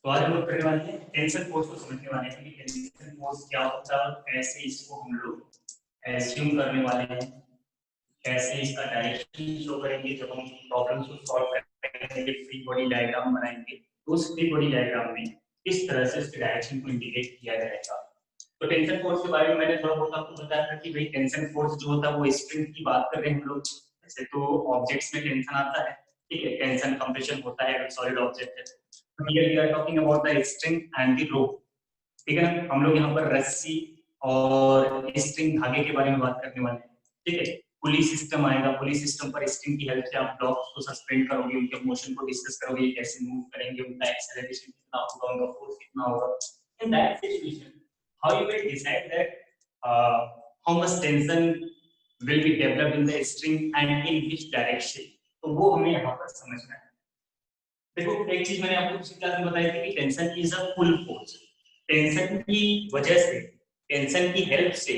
तो आज हम लोग करने वाले हैं टेंशन फोर्स को समझने वाले हैं कि टेंशन फोर्स क्या होता है और कैसे इसको हम लोग एज्यूम करने वाले हैं, कैसे इसका डायरेक्शन शो करेंगे जब हम प्रॉब्लम्स को सॉल्व करेंगे, फ्री बॉडी डायग्राम बनाएंगे तो उस फ्री बॉडी डायग्राम में किस तरह से उसके डायरेक्शन को इंडिकेट किया जाएगा। तो टेंशन फोर्स के बारे में मैंने थोड़ा बहुत आपको बताया था कि भाई टेंशन फोर्स जो होता है वो स्प्रिंग की बात कर रहे हैं हम लोग। जैसे तो ऑब्जेक्ट्स में टेंशन आता है, ठीक है, टेंशन कंप्रेशन होता है अगर सॉलिड ऑब्जेक्ट है। Here we are talking about the string and the rope, ठीक है ना। हम लोग यहाँ पर रस्सी और स्ट्रिंग धागे के बारे में बात करने वाले हैं, ठीक है। पुली सिस्टम आएगा, पुली सिस्टम पर स्ट्रिंग की हेल्प से आप ब्लॉक्स को सस्पेंड करोगे, उनके मोशन को डिस्कस करोगे, कैसे मूव करेंगे, उनका एक्सेलरेशन कितना होगा, उनका फोर्स कितना होगा। In that situation how you will decide that how much tension will be developed in the string and in which direction, तो वो हमें यहाँ पर समझना है। देखो एक चीज मैंने आपको पिछली क्लास में बताई थी कि tension is a pull force. Tension की वजह से, टेंशन की हेल्प से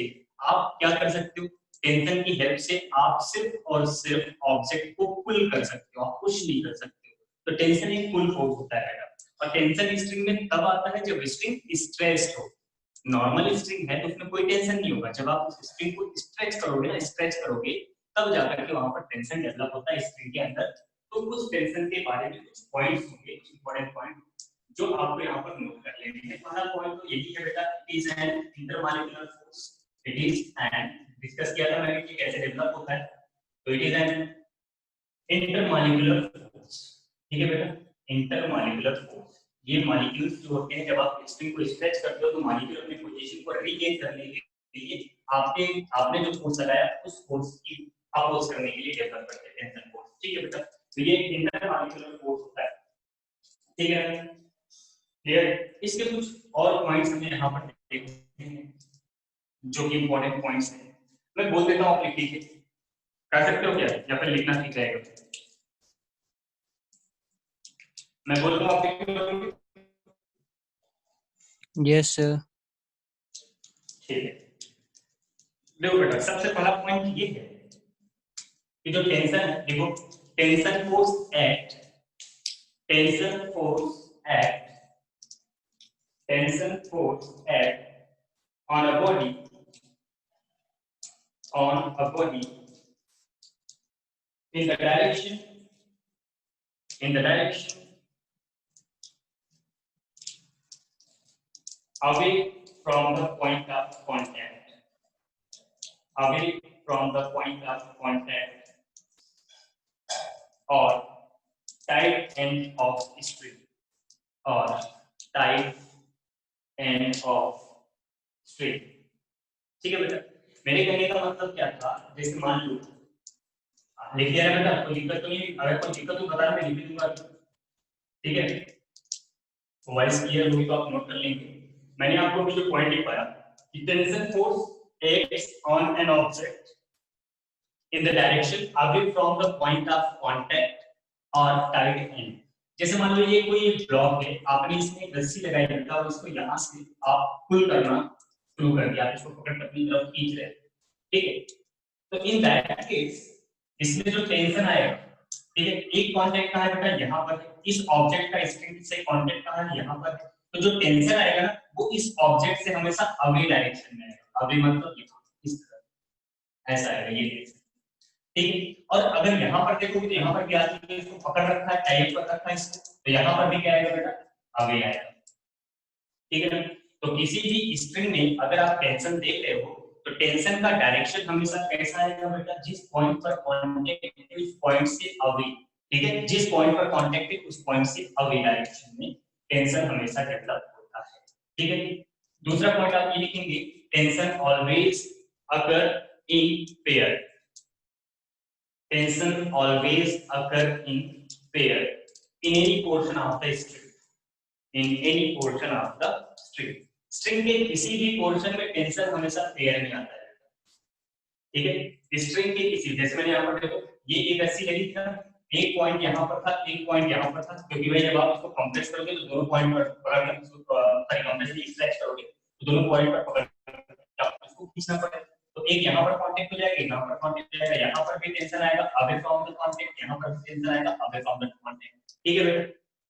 आप क्या कर सकते हो, टेंशन की हेल्प से आप सिर्फ और सिर्फ ऑब्जेक्ट को पुल कर सकते हो, आप पुश नहीं कर सकते हो। तो टेंशन एक पुल फोर्स होता है और टेंशन स्ट्रिंग में तब आता है जब स्ट्रिंग स्ट्रेच्ड हो। नॉर्मल स्ट्रिंग है तो उसमें कोई टेंशन नहीं होगा, जब आप उस स्ट्रिंग को स्ट्रेच करोगे ना, स्ट्रेच करोगे तब जाकर के वहां पर टेंशन डेवलप होता है स्ट्रिंग के अंदर। तो कुछ टेंशन के बारे में कुछ पॉइंट्स होंगे, कुछ इंपॉर्टेंट पॉइंट जो आपको यहाँ पर नोट कर लेने हैं। पहला पॉइंट तो यही है बेटा, it is an intermolecular force. It is an, discuss किया था मैंने कि कैसे डेवलप होता है, तो it is an intermolecular force, ठीक है बेटा, इंटरमॉलिक्यूलर फोर्स। ये मॉलिक्यूल्स जो होते हैं जब आप स्ट्रिंग को स्ट्रेच करते हो तो मॉलिक्यूल अपनी पोजीशन को रीगेन करने के लिए आपने जो फोर्स लगाया उस फोर्स की अपोज करने के लिए डेवलप करते हैं टेंशन फोर्स, ठीक है बेटा। तो ये इंटरमॉलिक्यूलर फोर्स होता है, ठीक है क्लियर। इसके कुछ और पॉइंट्स हमें यहाँ पर देखते हैं जो कि इंपॉर्टेंट पॉइंट्स हैं। मैं बोल देता हूँ, आप लिख लीजिए, कर सकते हो क्या या फिर लिखना ठीक रहेगा। मैं बोल रहा हूँ, यस सर। ठीक है, देखो बेटा सबसे पहला पॉइंट ये है कि जो टेंशन है, देखो tension force act, tension force act, tension force act on a body, on a body in the direction, in the direction away from the point of contact, away from the point of contact or tight end of string, or tight end of string, ठीक है बेटा। मेरे कहने का मतलब क्या था, जैसे मान लो लिख दिया है बेटा, कोई दिक्कत तो नहीं, अगर कोई दिक्कत हो बता, मैं लिख दूंगा, ठीक है। वॉइस क्लियर होगी तो आप नोट कर लेंगे। मैंने आपको भी जो पॉइंट लिखवाया कि tension force acts on an object in the direction away from the point of contact और टाइट एंड। जैसे मान लो ये कोई ब्लॉक है, आपने इसमें एक रस्सी लगाई बेटा और इसको यहां से आप पुल करना शुरू कर दिया, आप इसको पकड़ कर अपनी तरफ खींच रहे हैं, ठीक है। तो इन दैट केस इसमें जो टेंशन आएगा, ठीक है, एक कांटेक्ट कहां है बेटा, यहाँ पर, इस ऑब्जेक्ट का स्ट्रिंग से कांटेक्ट कहां है, यहाँ पर। तो जो टेंशन आएगा ना वो इस ऑब्जेक्ट से हमेशा अवे डायरेक्शन में आएगा, अवे मतलब यहाँ इस तरह, ऐसा आएगा ये टेंशन, ठीक है। और अगर यहाँ पर देखोगे तो यहाँ पर क्या है, इसको पकड़ रखा है, टाइट कर रखा है इसको, तो यहाँ पर भी क्या आएगा बेटा, अवे आएगा, ठीक है ना। तो किसी भी स्ट्रिंग में अगर आप टेंशन देख रहे हो तो टेंशन का डायरेक्शन हमेशा कैसा आएगा बेटा, जिस पॉइंट पर कांटेक्ट है उस पॉइंट से अवे, ठीक है, जिस पॉइंट पर कांटेक्ट है उस पॉइंट से अवे डायरेक्शन में टेंशन हमेशा डेवलप होता है, ठीक है। दूसरा पॉइंट आप ये लिखेंगे, tension always occur in pair, tension always occur in pair in any portion of the string, in any portion of the string, string के किसी भी पोर्शन में टेंशन हमेशा पेयर में आता है, ठीक है। स्ट्रिंग के किसी, जैसे मैंने यहाँ पर देखो ये एक रस्सी लगी थी ना, एक पॉइंट यहाँ पर था, एक पॉइंट यहाँ पर था, क्योंकि भाई जब आप इसको कंप्रेस करोगे तो दोनों पॉइंट पर पकड़ कर सॉरी कंप्रेस नहीं स्ट्रेच करोगे तो दोनों पॉइंट पर पकड़ कर आपको इसको खींचना पड़ेगा। तो एक यहाँ पर कांटेक्ट हो जाएगा, यहाँ पर कांटेक्ट हो जाएगा, यहाँ पर भी टेंशन आएगा अवे फ्रॉम द कांटेक्ट, यहाँ पर भी टेंशन आएगा अवे फ्रॉम द कांटेक्ट, ठीक है बेटा,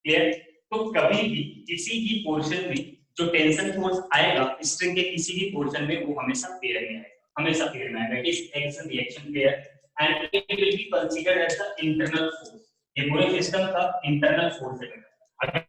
क्लियर। तो कभी भी किसी भी पोर्शन में जो टेंशन फोर्स आएगा स्ट्रिंग के किसी भी पोर्शन में वो हमेशा पेयर में आएगा, हमेशा पेयर में आएगा। इस action reaction pair and it will be considered as the internal force. ये पूरे सिस्टम का इंटरनल फोर्स है। अगर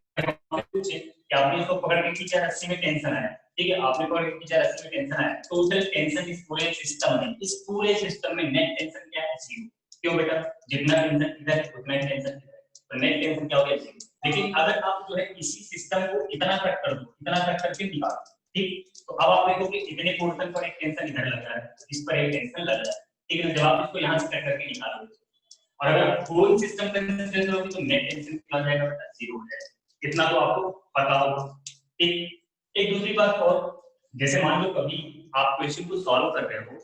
पूछे कि आपने इसको पकड़ के खींचा, रस्सी में टेंशन आया, ठीक है, आपने पकड़ के खींचा, रस्सी में टेंशन आया, टोटल टेंशन इस पूरे सिस्टम में, इस पूरे सिस्टम में नेट टेंशन क्या है? जीरो। क्यों बेटा? जितना टेंशन इधर है उतना ही टेंशन इधर है, तो नेट टेंशन क्या हो गया? जीरो। लेकिन अगर आप जो है इसी सिस्टम को इतना कट कर दो, इतना कट करके निकालो, ठीक, तो अब आप देखो कि इतने पोर्शन पर एक टेंशन इधर लग रहा है, इस पर एक टेंशन लग रहा है, ठीक है, जब आप इसको यहाँ से कट करके निकालोगे और अगर होल सिस्टम कंसीडर करोगे तो नेट टेंशन क्या हो जाएगा बेटा? जीरो हो जाएगा। इतना तो आपको पता होगा, ठीक। एक दूसरी बात और, जैसे मान लो कभी आप क्वेश्चन को सॉल्व कर रहे हो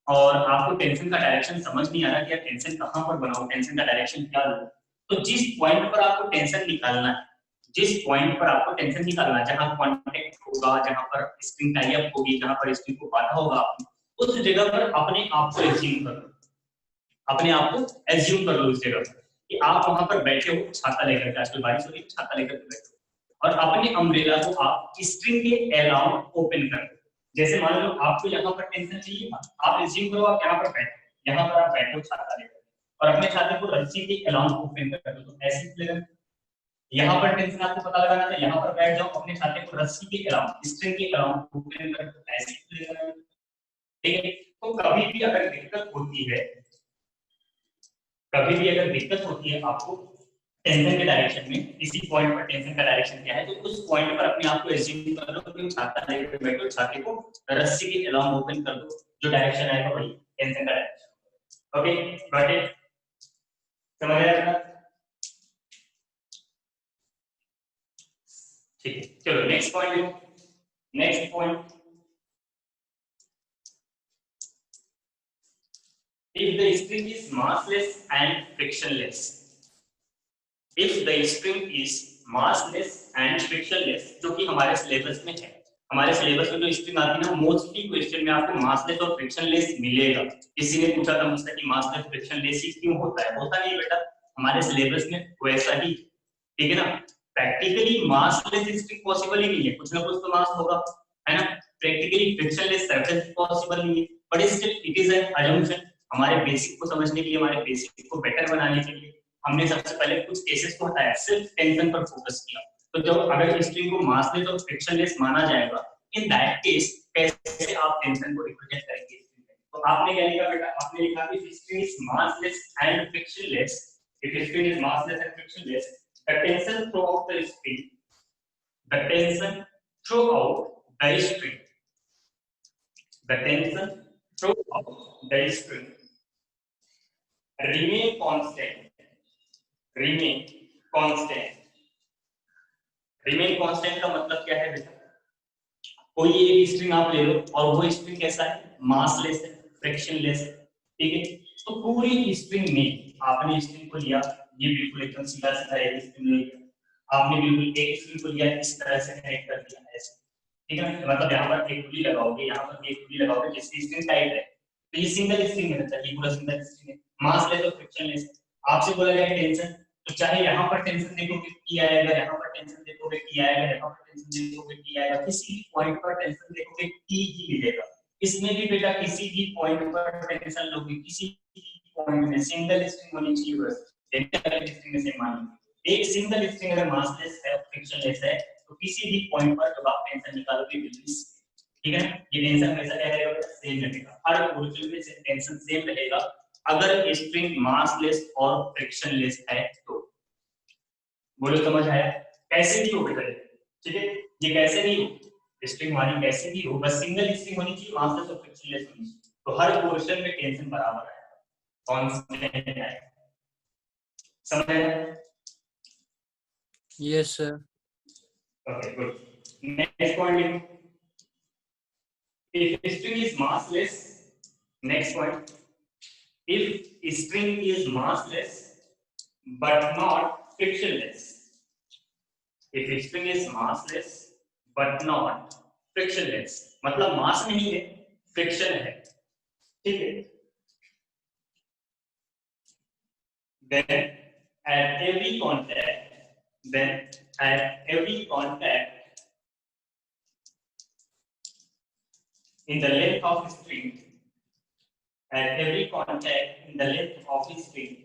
और आपको टेंशन का डायरेक्शन समझ नहीं आ रहा कि यार टेंशन कहां पर बनाओ, टेंशन का डायरेक्शन क्या लो, तो जिस पॉइंट पर आपको टेंशन निकालना है, जिस पॉइंट पर आपको टेंशन निकालना है, जहां कांटेक्ट होगा, जहां पर स्प्रिंग टाई अप होगी, जहां पर स्प्रिंग को बांधा होगा, उस जगह पर अपने आप को एज्यूम कर लो, अपने आप को एज्यूम कर लो उस जगह पर कि आप वहां पर बैठे हो, छाता लेकर के, आजकल बारिश हो रही है, छाता लेकर के बैठे हो और अपने अम्ब्रेला को आप स्ट्रिंग के अराउंड ओपन कर दो। जैसे मान लो आपको यहाँ पर टेंशन चाहिए, आप एज्यूम करो आप यहाँ पर बैठो, यहाँ पर आप बैठो छाता लेकर और अपने छाते को रस्सी के अराउंड ओपन कर दो, तो ऐसे ही यहाँ पर टेंशन आपको पता लगाना था, यहाँ पर बैठ जाओ, अपने छाते को रस्सी के अराउंड, स्ट्रिंग के अराउंड ओपन कर दो, ऐसे ही, ठीक है। तो कभी भी अगर दिक्कत होती है, कभी भी अगर दिक्कत होती है आपको टेंशन के डायरेक्शन में, किसी पॉइंट पर टेंशन का डायरेक्शन क्या है, तो उस पॉइंट पर अपने आप को एज्यूम कर लो कि छाता लेकर बैठो, छाते को रस्सी के अलाउंग ओपन कर दो, जो डायरेक्शन आएगा वही टेंशन का डायरेक्शन। Okay, got it? समझ आया? ठीक है, चलो next point. Next point, if the string is massless and frictionless, if the string is massless and frictionless, जो कि हमारे सिलेबस में है, हमारे सिलेबस में जो स्ट्रिंग आती है ना, मोस्टली क्वेश्चन में आपको मासलेस और फ्रिक्शनलेस मिलेगा। किसी ने पूछा था मुझसे कि मासलेस फ्रिक्शनलेस ही क्यों होता है? होता नहीं बेटा, हमारे सिलेबस में वैसा ही, ठीक है ना। प्रैक्टिकली मासलेस स्ट्रिंग पॉसिबल ही नहीं है, कुछ ना कुछ तो मास होगा, है ना। प्रैक्टिकली फ्रिक्शनलेस सरफेस पॉसिबल नहीं है, but still it is an assumption. हमारे बेसिक को समझने के लिए, हमारे बेसिक को बेटर बनाने के लिए हमने सबसे पहले कुछ केसेस को हटाया, सिर्फ टेंशन पर फोकस किया। तो जब अगर स्ट्रिंग को मासलेस और फ्रिक्शनलेस माना जाएगा, इन दैट केस कैसे आप टेंशन को रिप्रेजेंट करेंगे? तो आपने क्या लिखा बेटा? आपने लिखा कि string is massless and frictionless, if string is massless and frictionless, the tension throughout the string, the tension throughout the string, the tension throughout the string remain constant, remain constant। remain constant का मतलब क्या है बेटा? कोई एक string आप ले लो और वो स्ट्रिंग कैसा है? मासलेस है, फ्रिक्शनलेस है, ठीक है। तो पूरी स्ट्रिंग में आपने स्ट्रिंग को लिया, ये बिल्कुल एकदम सीधा सीधा एक स्ट्रिंग ले लिया, आपने बिल्कुल एक स्ट्रिंग को लिया, इस तरह से कनेक्ट कर दिया ऐसे, ठीक है ना। मतलब यहाँ पर एक पुली लगाओगे, यहाँ पर एक पुली लगाओगे, जिसकी स्ट्रिंग टाइट है, तो ये सिंगल स्ट्रिंग है, ये पूरा सिंगल स्ट्रिंग है, मासलेस और फ्रिक्शनलेस। आपसे बोला जाए टेंशन, तो चाहे यहाँ पर टेंशन देखोगे की आएगा, यहाँ पर टेंशन देखोगे की आएगा, यहाँ पर टेंशन देखोगे की आएगा, किसी भी पॉइंट पर टेंशन देखोगे की ही मिलेगा। इसमें भी बेटा किसी भी पॉइंट पर टेंशन लोगे, किसी भी पॉइंट में सिंगल स्ट्रिंग होनी चाहिए, बस स्ट्रिंग से मान लो एक सिंगल स्ट्रिंग अगर मासलेस है, फ्रिक्शनलेस है, तो किसी भी पॉइंट पर जब आप टेंशन निकालोगे, ठीक है ना, ये टेंशन हमेशा क्या रहेगा? सेम रहेगा, हर पोर्शन में टेंशन सेम रहेगा अगर स्ट्रिंग मासलेस और फ्रिक्शनलेस है तो। बोलो समझ आया? कैसे भी हो बेटा, ठीक है, ये कैसे भी हो, स्ट्रिंग हमारी कैसे भी हो, बस सिंगल स्ट्रिंग होनी चाहिए, मासलेस और फ्रिक्शनलेस होनी चाहिए, तो हर पोर्शन में टेंशन बराबर आएगा, कांस्टेंट आएगा। समझ आया? Yes sir. Okay good. Next point, if string is massless, next point, if string is massless but not frictionless, if string is massless but not frictionless, मतलब मास नहीं है, फ्रिक्शन है, ठीक है, then at every contact, then at every contact in the length of string, at every contact in the length of string,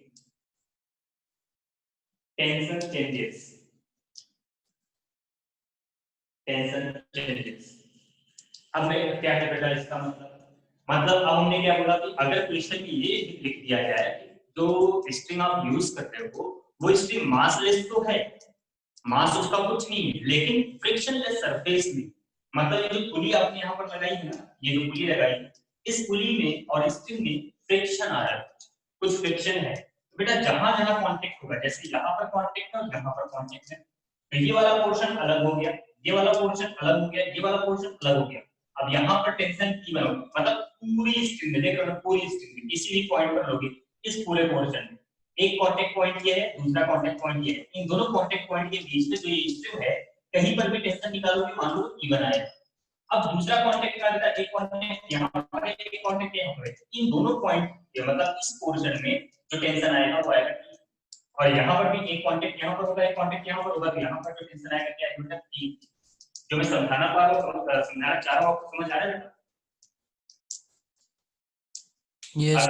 tension changes. Tension changes. अब मैं क्या है बेटा इसका मतलब अब हमने क्या बोला कि अगर क्वेश्चन में ये लिख दिया जाए जो स्ट्रिंग आप यूज करते हो वो स्ट्रिंग मासलेस तो है, मास उसका कुछ नहीं है, लेकिन फ्रिक्शनलेस सरफेस में, मतलब ये जो पुली आपने यहाँ पर लगाई है ना, ये जो पुली लगाई है, इस पुली में और स्ट्रिंग में फ्रिक्शन आ रहा है, कुछ फ्रिक्शन है। तो बेटा जहां जहां कांटेक्ट होगा, जैसे यहाँ पर कांटेक्ट है और यहाँ पर कांटेक्ट है, तो ये वाला पोर्शन अलग हो गया, ये वाला पोर्शन अलग हो गया, ये वाला पोर्शन अलग हो गया। अब यहाँ पर टेंशन की मतलब पूरी स्ट्रिंग में देख रहे हो, पूरी स्ट्रिंग में किसी भी पॉइंट पर लोगे इस पूरे पोर्शन में एक कांटेक्ट पॉइंट ये है, दूसरा कांटेक्ट पॉइंट ये है, इन दोनों कांटेक्ट पॉइंट के बीच में जो ये स्ट्रिंग है कहीं पर भी टेंशन निकालोगे मान लो इवन आएगा। अब दूसरा कांटेक्ट का बेटा एक कांटेक्ट यहाँ पर है, एक कांटेक्ट यहाँ पर है, इन दोनों पॉइंट मतलब इस पोर्शन में जो टेंशन आएगा वो आएगा T, और यहाँ पर भी एक कांटेक्ट यहाँ पर होगा, एक कांटेक्ट यहाँ पर होगा, तो यहाँ पर जो टेंशन आएगा क्या है बेटा T। जो मैं समझाना पा रहा हूँ, समझाना चाह रहा हूँ, आपको समझ आ रहा है बेटा? yes,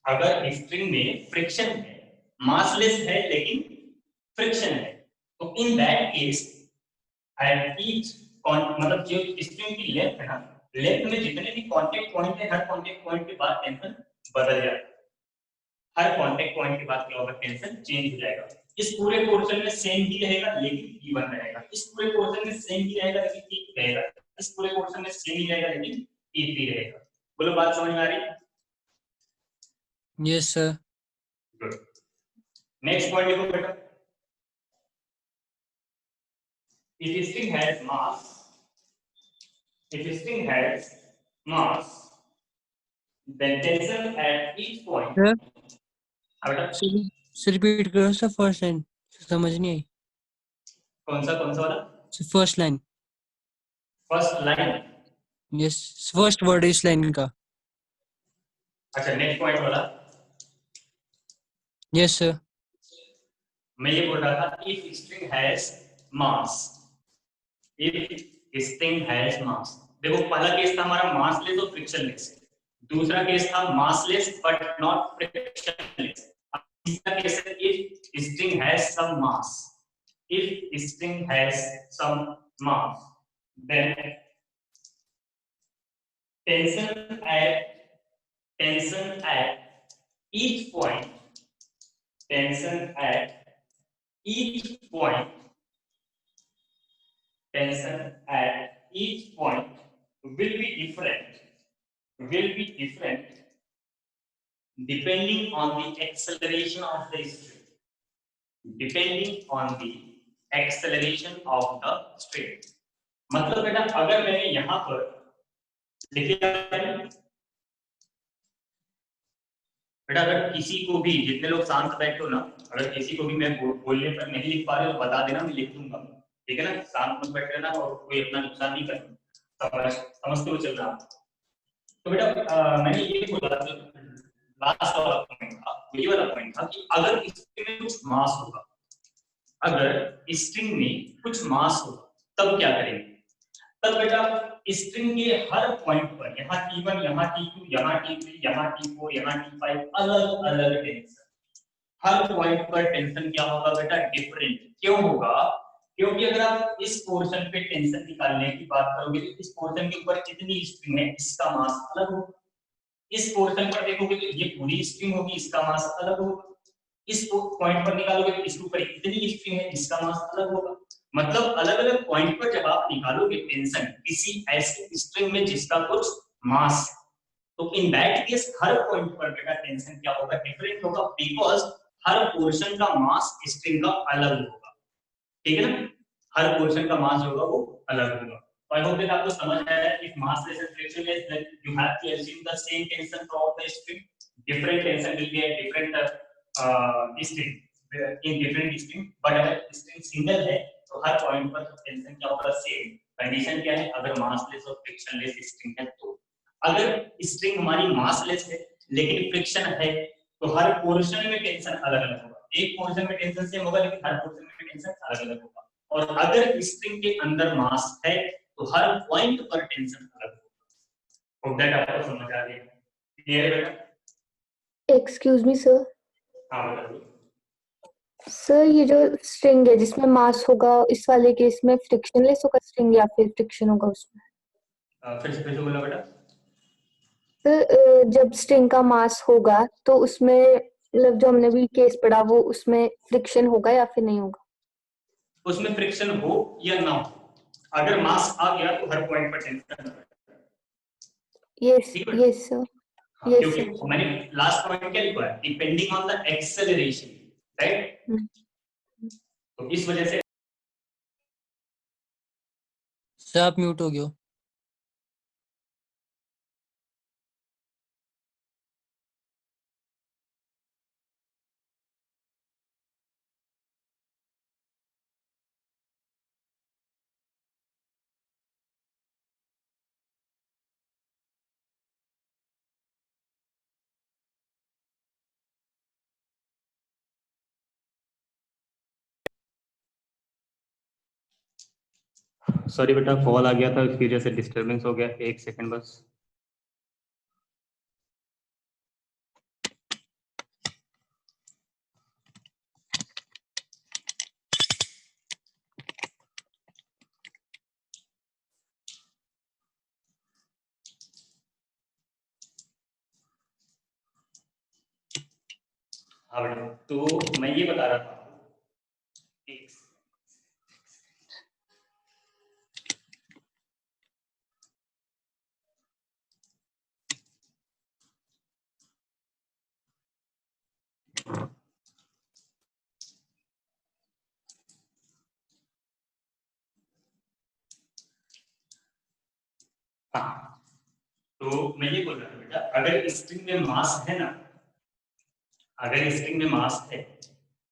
अगर स्ट्रिंग में फ्रिक्शन है, मासलेस है लेकिन फ्रिक्शन है, तो in that case at each मतलब जो स्ट्रिंग की लेंथ है ना, लेंथ में जितने भी कांटेक्ट पॉइंट है, हर कांटेक्ट पॉइंट के बाद टेंशन बदल जाएगा, हर कांटेक्ट पॉइंट के बाद क्या होगा, टेंशन चेंज हो जाएगा। इस पूरे पोर्शन में सेम ही रहेगा लेकिन E1 रहेगा, इस पूरे पोर्शन में सेम ही रहेगा लेकिन E2 रहेगा, इस पूरे पोर्शन में सेम ही रहेगा लेकिन E3 रहेगा। बोलो बात समझ में आ रही है? yes sir. Good. Next point देखो बेटा, if string has mass, if string has mass, then tension at each point. Sir? बेटा सर रिपीट करो सर, फर्स्ट लाइन समझ नहीं आई। कौन सा वाला? First line. First line, yes, first word इस लाइन का। अच्छा नेक्स्ट पॉइंट वाला। Yes sir. मैं ये बोल रहा था if string has mass, if string has mass, देखो पहला केस था हमारा मासलेस और फ्रिक्शनलेस, दूसरा केस था मासलेस बट नॉट फ्रिक्शनलेस, तीसरा केस है if string has some mass, if string has some mass then tension at each point, tension at each point, tension at each point will be different depending on the acceleration of the string, depending on the acceleration of the string। मतलब बेटा अगर मैंने यहां पर लिखा है बेटा, अगर किसी को भी, जितने लोग शांत बैठे हो ना, अगर किसी को भी मैं बोलने पर नहीं लिख पा रहे हो तो बता देना, मैं लिख दूंगा, ठीक है ना? शांत मत बैठ रहना और कोई अपना नुकसान नहीं करना, समझते हो चल रहा। तो बेटा मैंने ये बोला था लास्ट वाला पॉइंट था, ये वाला पॉइंट था कि अगर स्ट्रिंग में कुछ मास होगा, अगर स्ट्रिंग में कुछ मास होगा तब क्या करेंगे? तब बेटा स्ट्रिंग के हर पॉइंट पर, यहाँ T1, यहाँ T2, यहाँ T3, यहाँ T4, यहाँ T5 अलग अलग टेंशन, हर पॉइंट पर टेंशन क्या होगा बेटा? डिफरेंट। क्यों होगा? क्योंकि अगर आप इस पोर्शन पे टेंशन निकालने की बात करोगे तो इस पोर्शन के ऊपर कितनी स्ट्रिंग है, इसका मास अलग होगा। इस पोर्शन पर देखोगे तो ये पूरी स्ट्रिंग होगी, इसका मास अलग होगा। इस पॉइंट पर निकालोगे तो इसके ऊपर कितनी स्ट्रिंग है, इसका मास अलग होगा। मतलब अलग अलग पॉइंट पर जब आप निकालोगे टेंशन किसी ऐसी स्ट्रिंग में जिसका कुछ मास, तो in that case her point पर बेटा टेंशन क्या होगा? डिफरेंट होगा, बिकॉज हर पोर्शन का मास स्ट्रिंग का अलग होगा, ठीक है ना? हर पोर्शन का मास होगा वो अलग होगा। तो आई होप दैट आपको समझ आया if massless and frictionless then you have to assume the same tension throughout the string, different tension will be at different string in different string, but अगर string सिंगल है तो हर point पर tension क्या होगा? Same. Condition क्या है? अगर massless और frictionless string है तो। अगर स्ट्रिंग हमारी massless है लेकिन फ्रिक्शन है तो हर पोर्शन में टेंशन अलग अलग होगा। एक पोर्शन में टेंशन सेम होगा लेकिन हर पोर्शन में टेंशन अलग अलग होगा, और अगर स्ट्रिंग के अंदर मास है तो हर पॉइंट पर टेंशन अलग होगा। होप दैट आपको समझ आ गया। क्लियर है बेटा? Excuse me sir. हाँ बताइए। सर ये जो स्ट्रिंग है जिसमें मास होगा, इस वाले केस में फ्रिक्शनलेस होगा स्ट्रिंग या फिर फ्रिक्शन होगा उसमें? फिर से बोला बेटा। सर जब स्ट्रिंग का मास होगा तो उसमें मतलब जो हमने भी केस पढ़ा वो उसमें फ्रिक्शन होगा या फिर नहीं होगा? उसमें फ्रिक्शन हो या ना हो, अगर मास आ गया तो हर पॉइंट पर टेंशन। यस यस सर, हाँ, यस क्योंकि सर। मैंने लास्ट पॉइंट क्या लिखा है, depending on the acceleration, right? तो इस वजह से सर आप म्यूट हो गए हो। सॉरी बेटा, कॉल आ गया था, उसकी वजह से डिस्टरबेंस हो गया। एक सेकंड बस। हाँ बेटा, तो मैं ये बता रहा था, एक हाँ, तो मैं ये बोल रहा था बेटा, अगर स्ट्रिंग में मास है ना, अगर स्ट्रिंग में मास है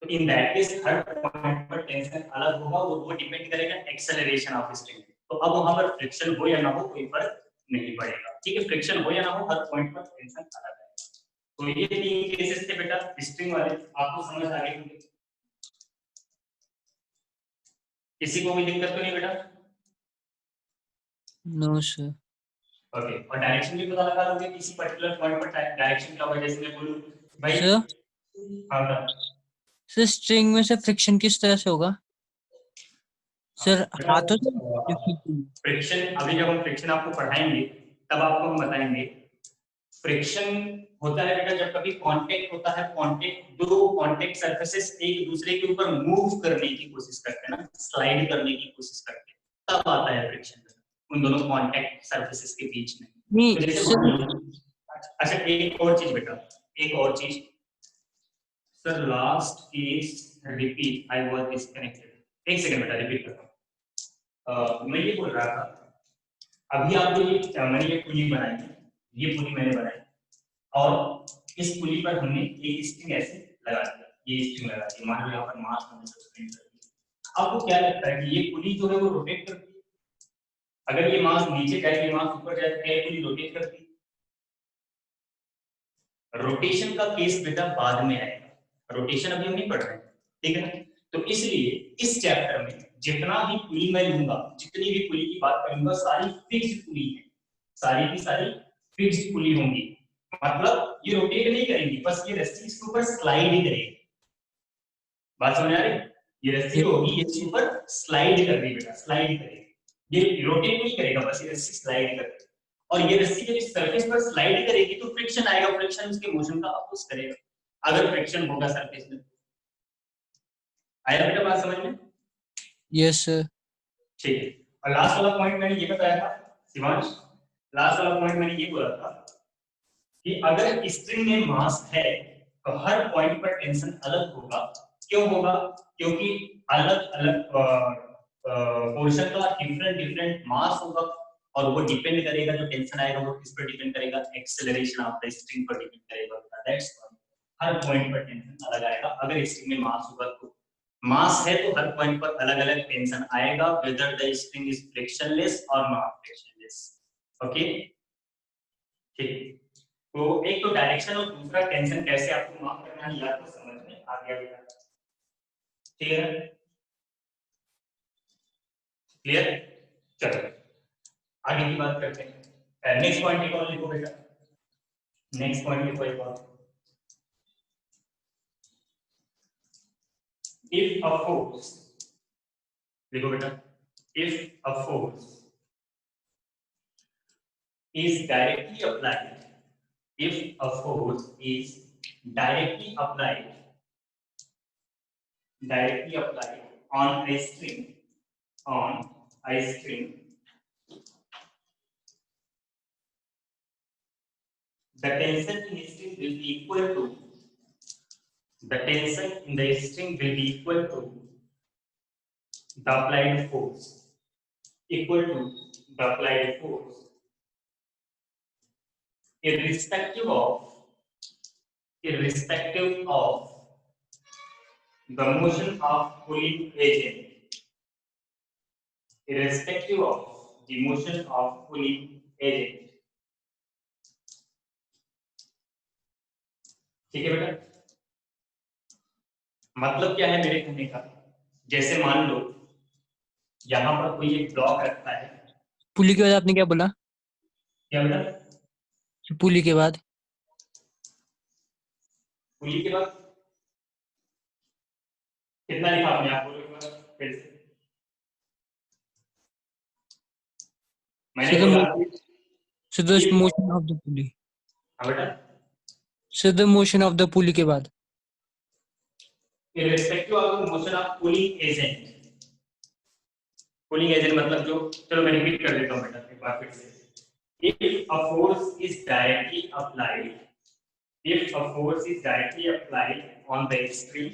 तो in that case her point पर टेंशन अलग होगा और वो डिपेंड करेगा एक्सेलरेशन ऑफ स्ट्रिंग। तो अब वहां पर फ्रिक्शन हो या ना हो कोई फर्क नहीं पड़ेगा, ठीक है? फ्रिक्शन हो या ना हो हर पॉइंट पर टेंशन अलग है। तो ये 3 केसेस थे बेटा स्ट्रिंग वाले, आपको समझ आ गए? किसी को भी दिक्कत तो नहीं बेटा? No sir. ओके, और डायरेक्शन भी पता लगा लोगे किसी पर्टिकुलर पॉइंट पर डायरेक्शन क्या होगा, जैसे मैं बोलूं भाई। सर हाँ बेटा। सर स्ट्रिंग में से फ्रिक्शन किस तरह से होगा सर? हाथों से? फ्रिक्शन अभी जब हम फ्रिक्शन आपको पढ़ाएंगे तब आपको हम बताएंगे। फ्रिक्शन होता है बेटा जब कभी कांटेक्ट होता है, कांटेक्ट दो कांटेक्ट सरफेसेस एक दूसरे के ऊपर मूव करने की कोशिश करते हैं ना, स्लाइड करने की कोशिश करते हैं, तब आता है फ्रिक्शन उन दोनों कांटेक्ट सरफेसेस के बीच में। नहीं तो जैसे सर। अच्छा एक और चीज बेटा, एक और चीज sir, last case repeat, I was disconnected. एक सेकंड बेटा, रिपीट करता हूं। मैं ये बोल रहा था, अभी आपको ये मैंने ये पुली बनाई है, ये पुली मैंने बनाई और इस पुली पर हमने एक स्ट्रिंग ऐसे लगा दिया, ये स्ट्रिंग लगा दी, मान लो यहाँ पर मास हमने सस्पेंड कर दिया। आपको क्या लगता है कि ये पुली जो है वो रोटेट करती है? अगर ये मास नीचे जाए, ये मास ऊपर जाए, क्या ये पुली रोटेट करती है? रोटेशन का केस बेटा बाद में आएगा, रोटेशन अभी हम नहीं पढ़ रहे हैं, ठीक है ना? तो इसलिए इस चैप्टर में जितना भी पुली मैं लूंगा, जितनी भी पुली की बात करूंगा, सारी फिक्स्ड पुली है, सारी की सारी फिक्स्ड पुली होंगी। मतलब ये रोटेट नहीं करेंगी, बस ये रस्सी इसके ऊपर स्लाइड ही करेगी। बात समझ आ रही? ये रस्सी होगी, ये इसके ऊपर स्लाइड कर रही बेटा, स्लाइड करेगी, ये रोटेट नहीं करेगा, बस ये रस्सी स्लाइड करेगी। और ये रस्सी जब इस सरफेस पर स्लाइड करेगी तो फ्रिक्शन आएगा, फ्रिक्शन उसके मोशन का अपोज करेगा, अगर फ्रिक्शन होगा सरफेस में। आया बेटा बात समझ में? Yes sir. ठीक है, और लास्ट वाला पॉइंट मैंने ये बताया था शिवांश, लास्ट वाला पॉइंट मैंने ये बोला था कि अगर स्ट्रिंग में मास है तो हर पॉइंट पर टेंशन अलग होगा। क्यों होगा? क्योंकि अलग अलग पोर्शन का डिफरेंट डिफरेंट मास होगा और वो डिपेंड करेगा, जो टेंशन आएगा वो किस पर डिपेंड करेगा, एक्सेलरेशन ऑफ द स्ट्रिंग पर डिपेंड करेगा। दैट्स व्हाई हर पॉइंट पर टेंशन अलग आएगा। अगर स्ट्रिंग में मास होगा तो मास है तो हर पॉइंट पर अलग अलग टेंशन आएगा, whether the string is frictionless और नॉट फ्रिक्शनलेस। ओके ठीक। तो एक तो डायरेक्शन और दूसरा टेंशन कैसे आपको मार्क करना है, या तो समझ में आ गया बेटा? ठीक है, क्लियर? चलो आगे की बात करते हैं। नेक्स्ट पॉइंट एक और लिखो बेटा, नेक्स्ट पॉइंट लिखो एक और। इफ अ फोर्स, लिखो बेटा, if a force is directly applied, if a force is directly applied on a string, the tension in the string will be equal to, the tension in the string will be equal to the applied force, equal to the applied force, irrespective of the motion of pulling agent, irrespective of the motion of pulling agent. ठीक है बेटा, मतलब क्या है मेरे कहने का, जैसे मान लो यहाँ पर कोई एक ब्लॉक रखता है। पुली के बाद आपने क्या बोला? क्या बेटा? पुली के बाद पुली के बाद कितना लिखा आपने? आप बोलो एक बार फिर से। मैंने बोला so the motion of the pulley, हाँ बेटा, so the motion of the pulley के बाद irrespective of the motion of pulling agent, pulling agent मतलब जो, चलो मैं रिपीट कर देता हूँ बेटा एक बार फिर से। If a force is directly applied, if a force is directly applied on the string,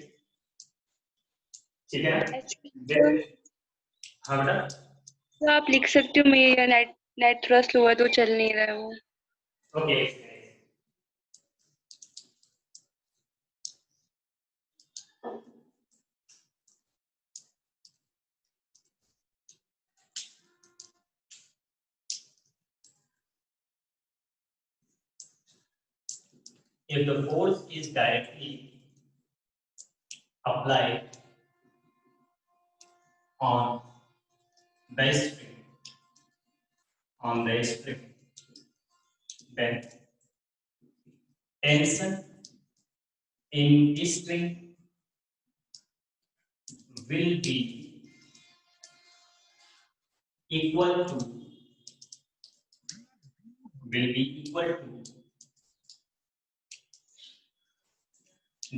ठीक है ना? हाँ बेटा, तो आप लिख सकते हो, मेरा नेट थोड़ा स्लो है तो चल नहीं रहा है वो। Okay. If the force is directly applied on the string, then tension in string will be equal to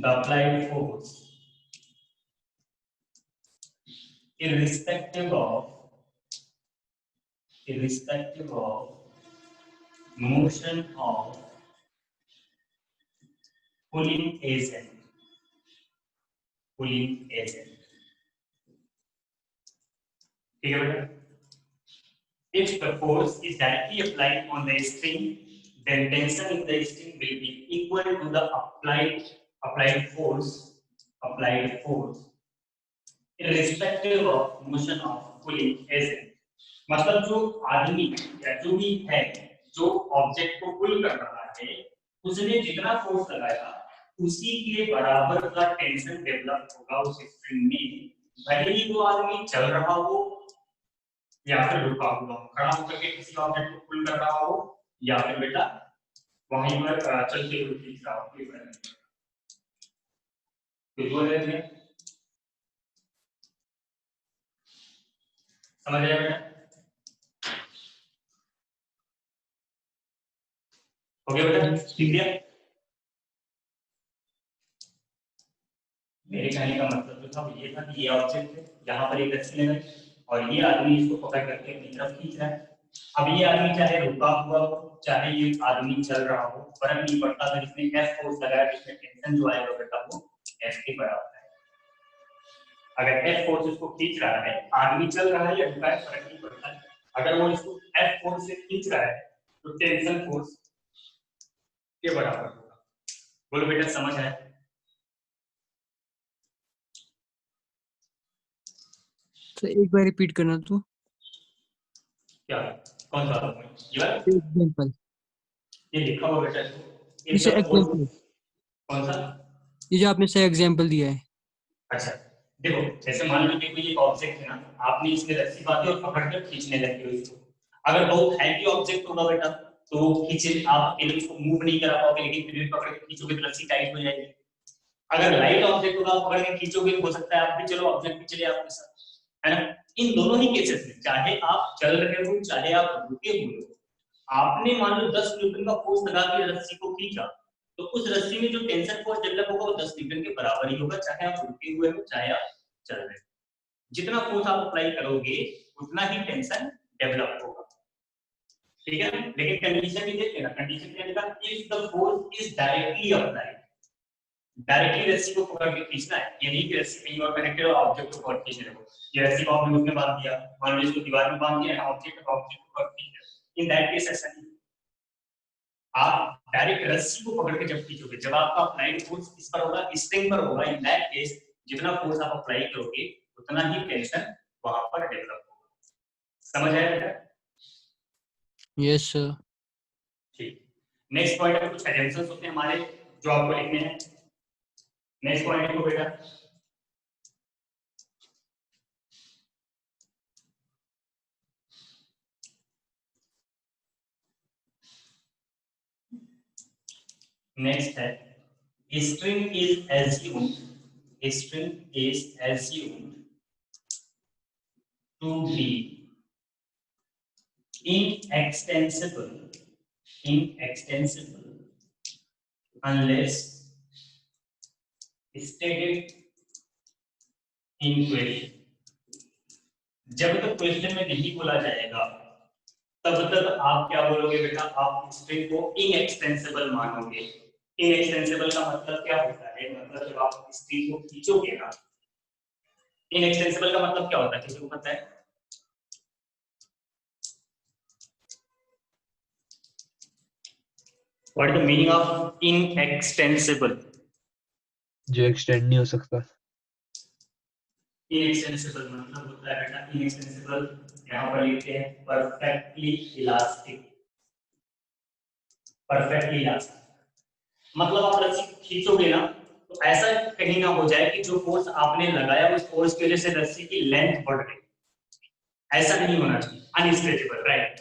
the applied force irrespective of motion of pulling agent. ठीक है बेटा? If the force is directly applied on the string, then tension in the string will be equal to the applied force irrespective of motion of pulling agent. मतलब जो आदमी या जो भी है, जो ऑब्जेक्ट को पुल कर रहा है, उसने जितना फोर्स लगाया उसी के बराबर का टेंशन डेवलप होगा उस स्ट्रिंग में, भले ही वो आदमी चल रहा हो या फिर रुका हुआ हो, खड़ा होकर के किसी ऑब्जेक्ट को पुल कर रहा हो या फिर बेटा वहीं पर चलते हुए खींच रहा हो। समझ आया बेटा? हो गया बेटा? ठीक है। मेरे कहने का मतलब जो था वो ये था कि ये ऑब्जेक्ट है, यहाँ पर एक रस्सी लगाई और ये आदमी इसको पकड़ करके अपनी तरफ खींच रहा है। अब ये आदमी चाहे रुका हुआ हो चाहे ये आदमी चल रहा हो, फर्क नहीं पड़ता। तो इसमें एफ फोर्स लगाया जिसमें टेंशन जो आएगा बेटा वो एफ के बराबर है। अगर एफ फोर्स इसको खींच रहा है, आदमी चल रहा है या रुका है फर्क नहीं पड़ता। अगर वो इसको एफ फोर्स से खींच रहा है तो टेंशन फोर्स के बराबर होगा। बोलो बेटा समझ आया? तो एक बार रिपीट करना तू। क्या? कौन सा पॉइंट? ये वाला? एग्जांपल ये लिखा हुआ बेटा इसे एग्जांपल, कौन सा? ये जो आपने सही एग्जांपल दिया है। अच्छा, देखो जैसे मान लो कि कोई एक ऑब्जेक्ट है ना, आपने इसमें रस्सी बांधी और पकड़ कर खींचने लगे हो इसको। अगर बहुत हैवी ऑब्जेक्ट होगा बेटा तो खींचे आप अकेले उसको मूव नहीं करा पाओगे, लेकिन फिर भी पकड़ के खींचोगे तो रस्सी टाइट हो जाएगी। अगर लाइट ऑब्जेक्ट होगा, आप पकड़ के खींचोगे तो हो सकता है आप भी चलो, ऑब्जेक्ट भी चले आपके साथ, है ना। इन दोनों ही केसेस में, चाहे आप चल रहे हो चाहे आप रुके हुए हो, आपने मान लो 10 न्यूटन का फोर्स लगा के रस्सी को खींचा, तो उस रस्सी में जो टेंशन फोर्स डेवलप होगा वो 10 न्यूटन के बराबर ही होगा, चाहे आप रुके हुए हो चाहे आप चल रहे हो। जितना फोर्स आप अप्लाई करोगे उतना ही टेंशन डेवलप होगा, ठीक है ना। लेकिन कंडीशन भी देख लेना, कंडीशन क्या लिखा, if the force is directly applied, directly रस्सी को पकड़ के खींचना है, ये नहीं कि रस्सी कहीं और कनेक्टेड और ऑब्जेक्ट को पकड़ के खींच रहे हो। ये रस्सी को आपने उसमें बांध दिया, मान लो इसको दीवार में बांध दिया, ऑब्जेक्ट को पकड़ के खींच रहे हो, इन दैट केस ऐसा नहीं। आप डायरेक्ट रस्सी को पकड़ के जब खींचोगे, जब आपका अप्लाइड फोर्स इस पर होगा, स्ट्रिंग पर होगा, इन दैट केस जितना फोर्स आप अप्लाई करोगे उतना ही टेंशन वहां पर डेवलप होगा। समझ आया बेटा? Yes sir. ठीक, नेक्स्ट पॉइंट में कुछ एजम्पशंस होते हैं हमारे जो आपको लिखने हैं। नेक्स्ट पॉइंट को बेटा, नेक्स्ट है string is assumed to be inextensible unless stated in question। जब तक क्वेश्चन में नहीं बोला जाएगा तब तक आप क्या बोलोगे बेटा, आप स्ट्रिंग को इनएक्सटेंसिबल मानोगे। इनएक्सटेंसिबल का मतलब क्या होता है, मतलब जब आप स्ट्रिंग को खींचोगे ना, इनएक्सटेंसिबल का मतलब क्या होता है, किसी को पता है? What is the meaning of inextensible? जो एक्सटेंड नहीं हो सकता। इनएक्सटेंसिबल मतलब होता है बेटा, इनएक्सटेंसिबल यहाँ पर लिखते हैं परफेक्टली इलास्टिक। परफेक्टली इलास्टिक मतलब आप रस्सी खींचोगे ना तो ऐसा कहीं ना हो जाए कि जो फोर्स आपने लगाया उस फोर्स की वजह से रस्सी की लेंथ बढ़ गई। ऐसा नहीं होना चाहिए, अनस्ट्रेचेबल, राइट,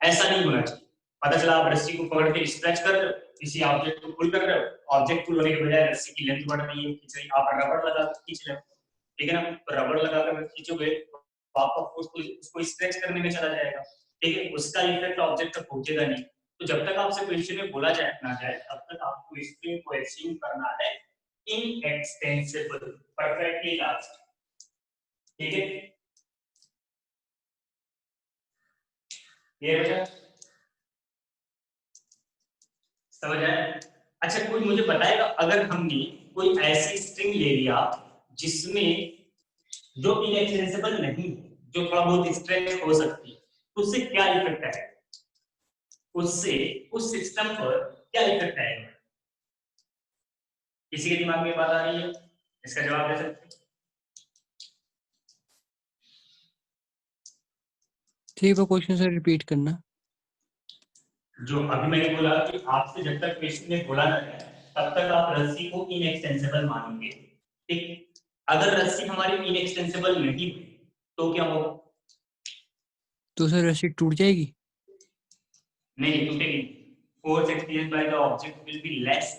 ऐसा नहीं होना चाहिए। पता चला आप रस्सी को पकड़ के स्ट्रेच कर रहे हो, किसी ऑब्जेक्ट को पुल कर रहे हो, ऑब्जेक्ट पुल होने के बजाय रस्सी की लेंथ बढ़ रही है, खींच रही, आप रबड़ लगा कर खींच रहे हो, ठीक है ना। तो रबड़ लगाकर खींचोगे तो आपका फोर्स उसको स्ट्रेच करने में चला जाएगा, ठीक है, उसका इफेक्ट ऑब्जेक्ट तक पहुंचेगा नहीं। तो जब तक आपसे क्वेश्चन में बोला जाए ना जाए तब तक आपको स्ट्रिंग को एज्यूम करना है इनएक्सटेंसिबल, परफेक्टली इलास्टिक, ठीक है। ये बेटा समझ आया? अच्छा कोई मुझे बताएगा, अगर हमने कोई ऐसी स्ट्रिंग ले लिया जिसमें जो इनएक्सटेंसिबल नहीं, जो थोड़ा बहुत स्ट्रेच हो सकती है, तो उससे क्या इफेक्ट है, उससे उस सिस्टम पर क्या इफेक्ट आएगा? किसी के दिमाग में बात आ रही है, इसका जवाब दे सकते हैं? ठीक है, क्वेश्चन से रिपीट करना। जो अभी मैंने बोला कि आपसे जब तक क्वेश्चन में बोला ना जाए तब तक आप रस्सी को इनएक्सटेंसिबल मानोगे, ठीक। अगर रस्सी हमारी इनएक्सटेंसिबल नहीं हुई तो क्या होगा? तो सर रस्सी टूट जाएगी? नहीं टूटेगी। Force experience by the object will be less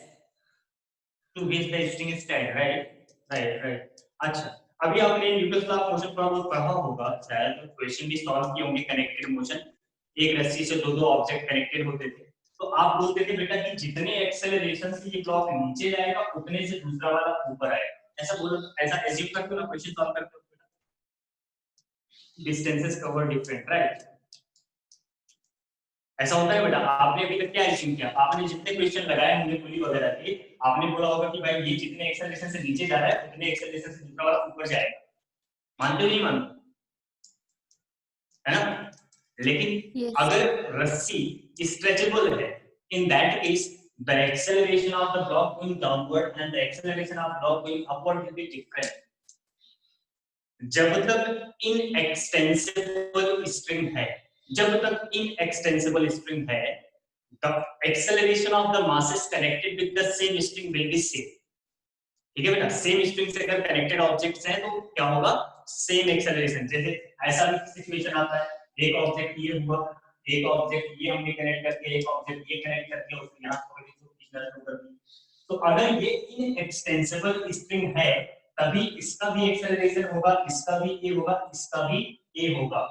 to which the string is tied, right. अच्छा अभी आपने न्यूटन्स लॉ ऑफ मोशन थोड़ा बहुत पढ़ा होगा शायद, तो क्वेश्चन भी सॉल्व किए होंगे कनेक्टेड मोशन, एक रस्सी से दो ऑब्जेक्ट कनेक्टेड होते थे, तो आप बोलते थे बेटा कि जितने एक्सेलरेशन से ये ब्लॉक नीचे जाएगा उतने से दूसरा वाला ऊपर आएगा, ऐसा बोलो, ऐसा एज्यूम करते हो ना, क्वेश्चन सॉल्व करते हो, डिस्टेंसेस कवर डिफरेंट, राइट, ऐसा होता है बेटा। आपने अभी तक क्या एज्यूम किया, आपने जितने क्वेश्चन लगाए होंगे पुली वगैरह के, आपने बोला होगा कि भाई ये जितने एक्सेलरेशन से नीचे जा रहा है उतने एक्सेलरेशन से दूसरा वाला ऊपर जाएगा, मानते हो नहीं मानते, है ना। लेकिन Yes. अगर रस्सी स्ट्रेचेबल है, in that case the acceleration of the block going downward and the acceleration of block going upward will be different. जब तक इनएक्सटेंसिबल स्ट्रिंग है, जब तक इनएक्सटेंसिबल स्ट्रिंग है, the acceleration of the masses connected with the same string will be same. ठीक है बेटा, same string से अगर कनेक्टेड ऑब्जेक्ट्स हैं तो क्या होगा, सेम एक्सेलरेशन। जैसे ऐसा भी सिचुएशन आता है, एक ऑब्जेक्ट ये हुआ, एक ऑब्जेक्ट ये हमने कनेक्ट करके, एक ऑब्जेक्ट ये कनेक्ट करके उसको यहां पर खींचना शुरू कर दिया। तो अगर ये इनएक्सटेंसिबल स्ट्रिंग है तभी इसका भी एक्सेलरेशन होगा, इसका भी ये होगा, इसका भी ये होगा।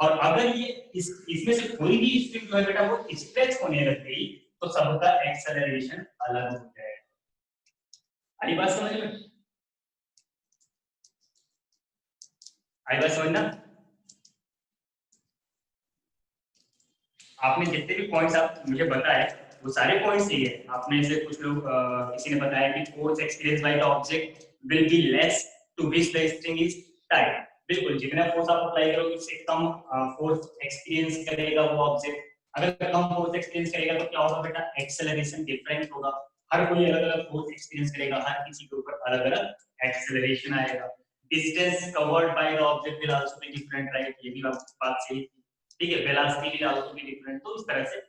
और अगर ये इसमें से कोई भी स्ट्रिंग जो है बेटा वो स्ट्रेच होने लग गई तो सबका एक्सेलरेशन अलग हो जाएगा। आई बात समझ में? आई बात समझना? आपने जितने भी पॉइंट्स आप मुझे बताए वो सारे पॉइंट्स ही है। आपने से कुछ लोग किसी ने बताया कि force experience by the object will be less to which the string is tied. बिल्कुल, जितना फोर्स आप अप्लाई करोगे उससे कम फोर्स एक्सपीरियंस करेगा वो ऑब्जेक्ट। अगर कम फोर्स एक्सपीरियंस करेगा तो क्या होगा बेटा, एक्सेलरेशन डिफरेंट होगा। हर कोई अलग अलग फोर्स एक्सपीरियंस करेगा, हर किसी के ऊपर अलग अलग एक्सेलरेशन आएगा। Distance covered by the object will also be different, right? ये भी बात सही, ठीक है। Velocity will also be different. तो इस तरह से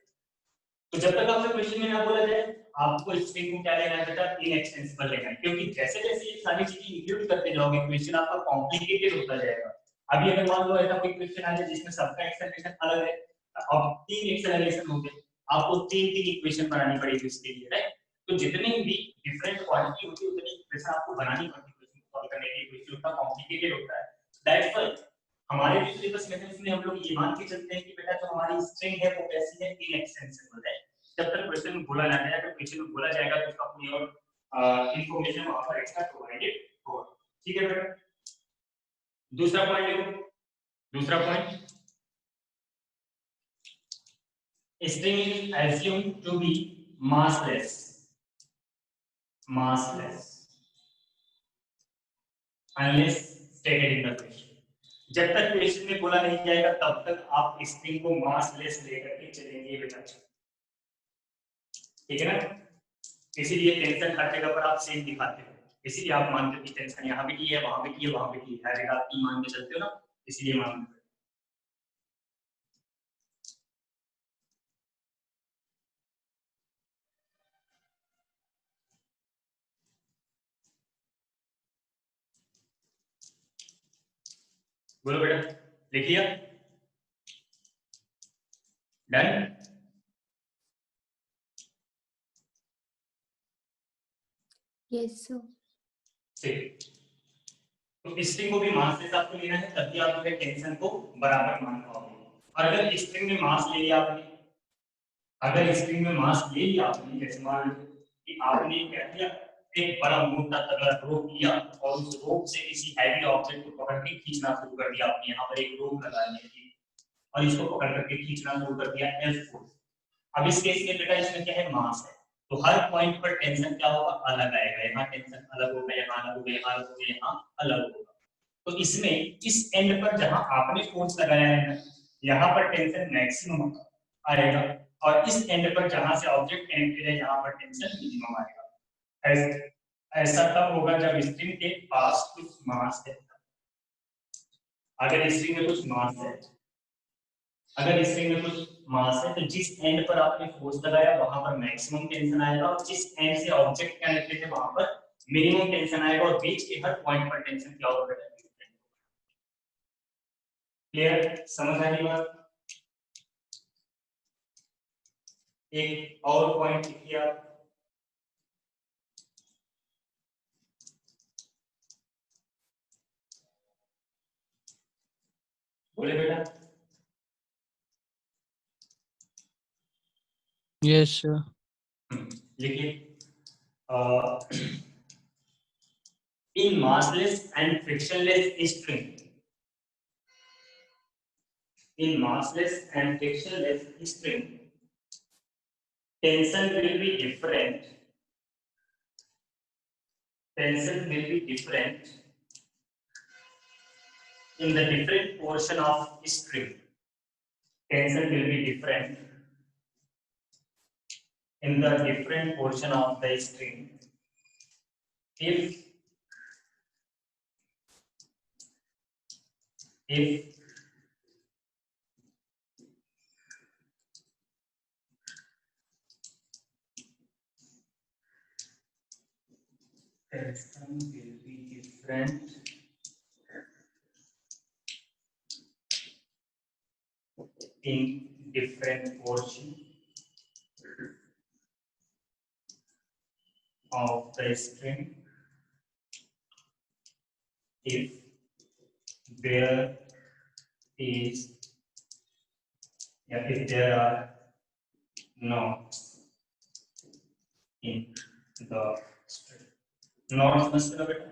तो जब तक आपसे क्वेश्चन में ना बोला जाए आपको स्ट्रिंग को क्या लेना है बेटा, इनएक्सटेंसिबल लेना है। क्योंकि जैसे जैसे ये सारी चीजें इंक्लूड करते जाओगे क्वेश्चन आपका कॉम्प्लिकेटेड होता जाएगा। अभी अगर मान लो ऐसा कोई क्वेश्चन आ जाए जिसमें सबका एक्सेलरेशन अलग है, अब 3 एक्सेलरेशन हो गए, आपको 3 इक्वेशन बनानी पड़ेगी इसके लिए, राइट? तो जितनी भी डिफरेंट क्वांटिटी होती है उतनी इक्वेशन आपको बनानी पड़ती है क्वेश्चन को सॉल्व करने के लिए। क्वेश्चन उतना कॉम्प्लिकेटेड होता है। दैट्स व्हाई हमारे भी सिलेबस मेथड्स में हम लोग ये मान के चलते हैं कि बेटा जो हमारी स्ट्रिंग है वो कैसी है, इनएक्सटेंसिबल है। जब तक क्वेश्चन में बोला ना जाए, अगर क्वेश्चन में बोला जाएगा तो उसका कोई और इंफॉर्मेशन वहां पर एक्स्ट्रा प्रोवाइडेड होगा। ठीक है बेटा, दूसरा पॉइंट देखो। दूसरा point, string is assumed to be massless unless stated in the question। जब तक क्वेश्चन में बोला नहीं जाएगा तब तक आप स्ट्रिंग को मासलेस लेकर के चलेंगे बेटा, ठीक है ना? इसीलिए टेंशन हर जगह पर आप सेम दिखाते हो, इसीलिए आप मानते हो कि टेंशन यहाँ भी की है, वहां भी की है, वहां भी की है, हर जगह आप मान के चलते हो ना, इसीलिए मानते हो। बोलो बेटा, लिख लिया? डन? Yes sir. ठीक, तो स्ट्रिंग को भी मास लेस आपको लेना है, तभी आप जो है टेंशन को बराबर मान पाओगे। और अगर स्ट्रिंग में मास ले लिया आपने, अगर स्ट्रिंग में मास ले लिया आपने, जैसे मान लो कि आपने क्या किया, एक बड़ा मोटा तगड़ा रोप लिया और उस रोप से किसी हैवी ऑब्जेक्ट को पकड़ के खींचना शुरू कर दिया। आपने यहाँ पर एक रोप लगा लिया और इसको पकड़ करके खींचना शुरू कर दिया, एफ फोर्स। अब इस केस में बेटा इसमें क्या है, मास है, तो हर पॉइंट पर टेंशन क्या होगा, अलग आएगा। यहाँ टेंशन अलग होगा, यहाँ अलग होगा, यहाँ अलग होगा, यहाँ अलग होगा। तो इसमें इस एंड पर जहां आपने फोर्स लगाया है यहाँ पर टेंशन मैक्सिमम आएगा, और इस एंड पर जहां से ऑब्जेक्ट कनेक्टेड है यहाँ पर टेंशन मिनिमम आएगा। ऐसा तब होगा जब स्ट्रिंग के पास कुछ मास है। अगर स्ट्रिंग में कुछ मास है, अगर स्ट्रिंग में कुछ मास है तो जिस एंड पर आपने फोर्स लगाया वहां पर मैक्सिमम टेंशन आएगा, और जिस एंड से ऑब्जेक्ट कनेक्टेड है वहां पर मिनिमम टेंशन आएगा, और बीच के हर पॉइंट पर टेंशन क्या होगा? क्लियर? समझ आ रही बात? एक और पॉइंट लिखिए आप, बोले बेटा? Yes sir. लिखिए, in massless and frictionless string, in massless and frictionless string tension will be different, tension will be different in the different portion of string, tension will be different in the different portion of the string if different in different portion of the string if there is if there are knots in the string. Not समझते हो बेटा?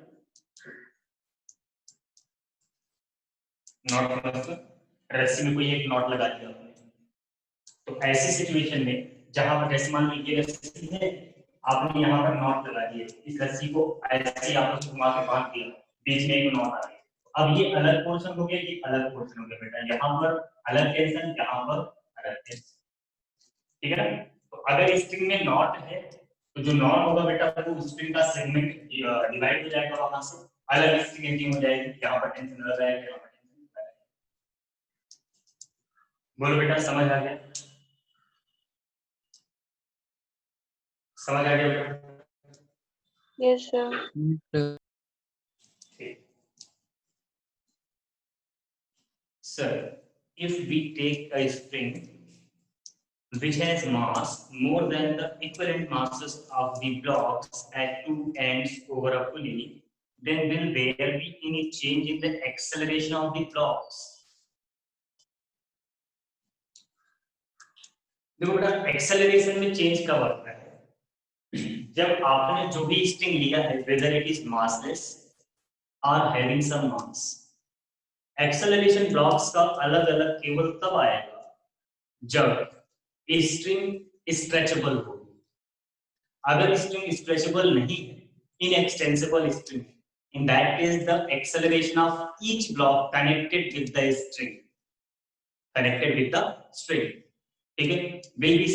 Not मतलब रस्सी में कोई एक not लगा दिया आपने, तो ऐसी सिचुएशन में जहां पर जैसे मान लो ये रस्सी है, आपने यहाँ पर नॉट लगा दिए, इस रस्सी को ऐसे ही आपने घुमा के बांध दिया, बीच में एक नॉट आ गई, अब ये अलग पोर्शन हो गया, ये अलग पोर्शन हो गया बेटा, यहाँ पर अलग टेंशन, यहाँ पर अलग टेंशन, ठीक है ना? तो अगर स्ट्रिंग में नॉट है तो जो नॉट होगा बेटा वो स्ट्रिंग का सेगमेंट डिवाइड हो जाएगा, वहां से अलग स्ट्रिंग हो जाएगी, यहाँ पर टेंशन लगा जाएगा, यहाँ पर टेंशन लगा जाएगा। बोलो बेटा समझ आ गया? समझ आ गया बेटा? Yes sir. Sir, if we take a string which has mass more than the equivalent masses of the blocks at two ends over a pulley, then will there be any change in the acceleration of the blocks? देखो बेटा acceleration में change कब आता है? जब आपने जो भी स्ट्रिंग लिया है whether it is massless or having some mass, acceleration blocks का अलग अलग केवल तब आएगा जब स्ट्रिंग स्ट्रेचेबल हो। अगर स्ट्रिंग स्ट्रेचेबल नहीं है, inextensible string, in that case the acceleration of each block connected with the string, ठीक है, विल बी।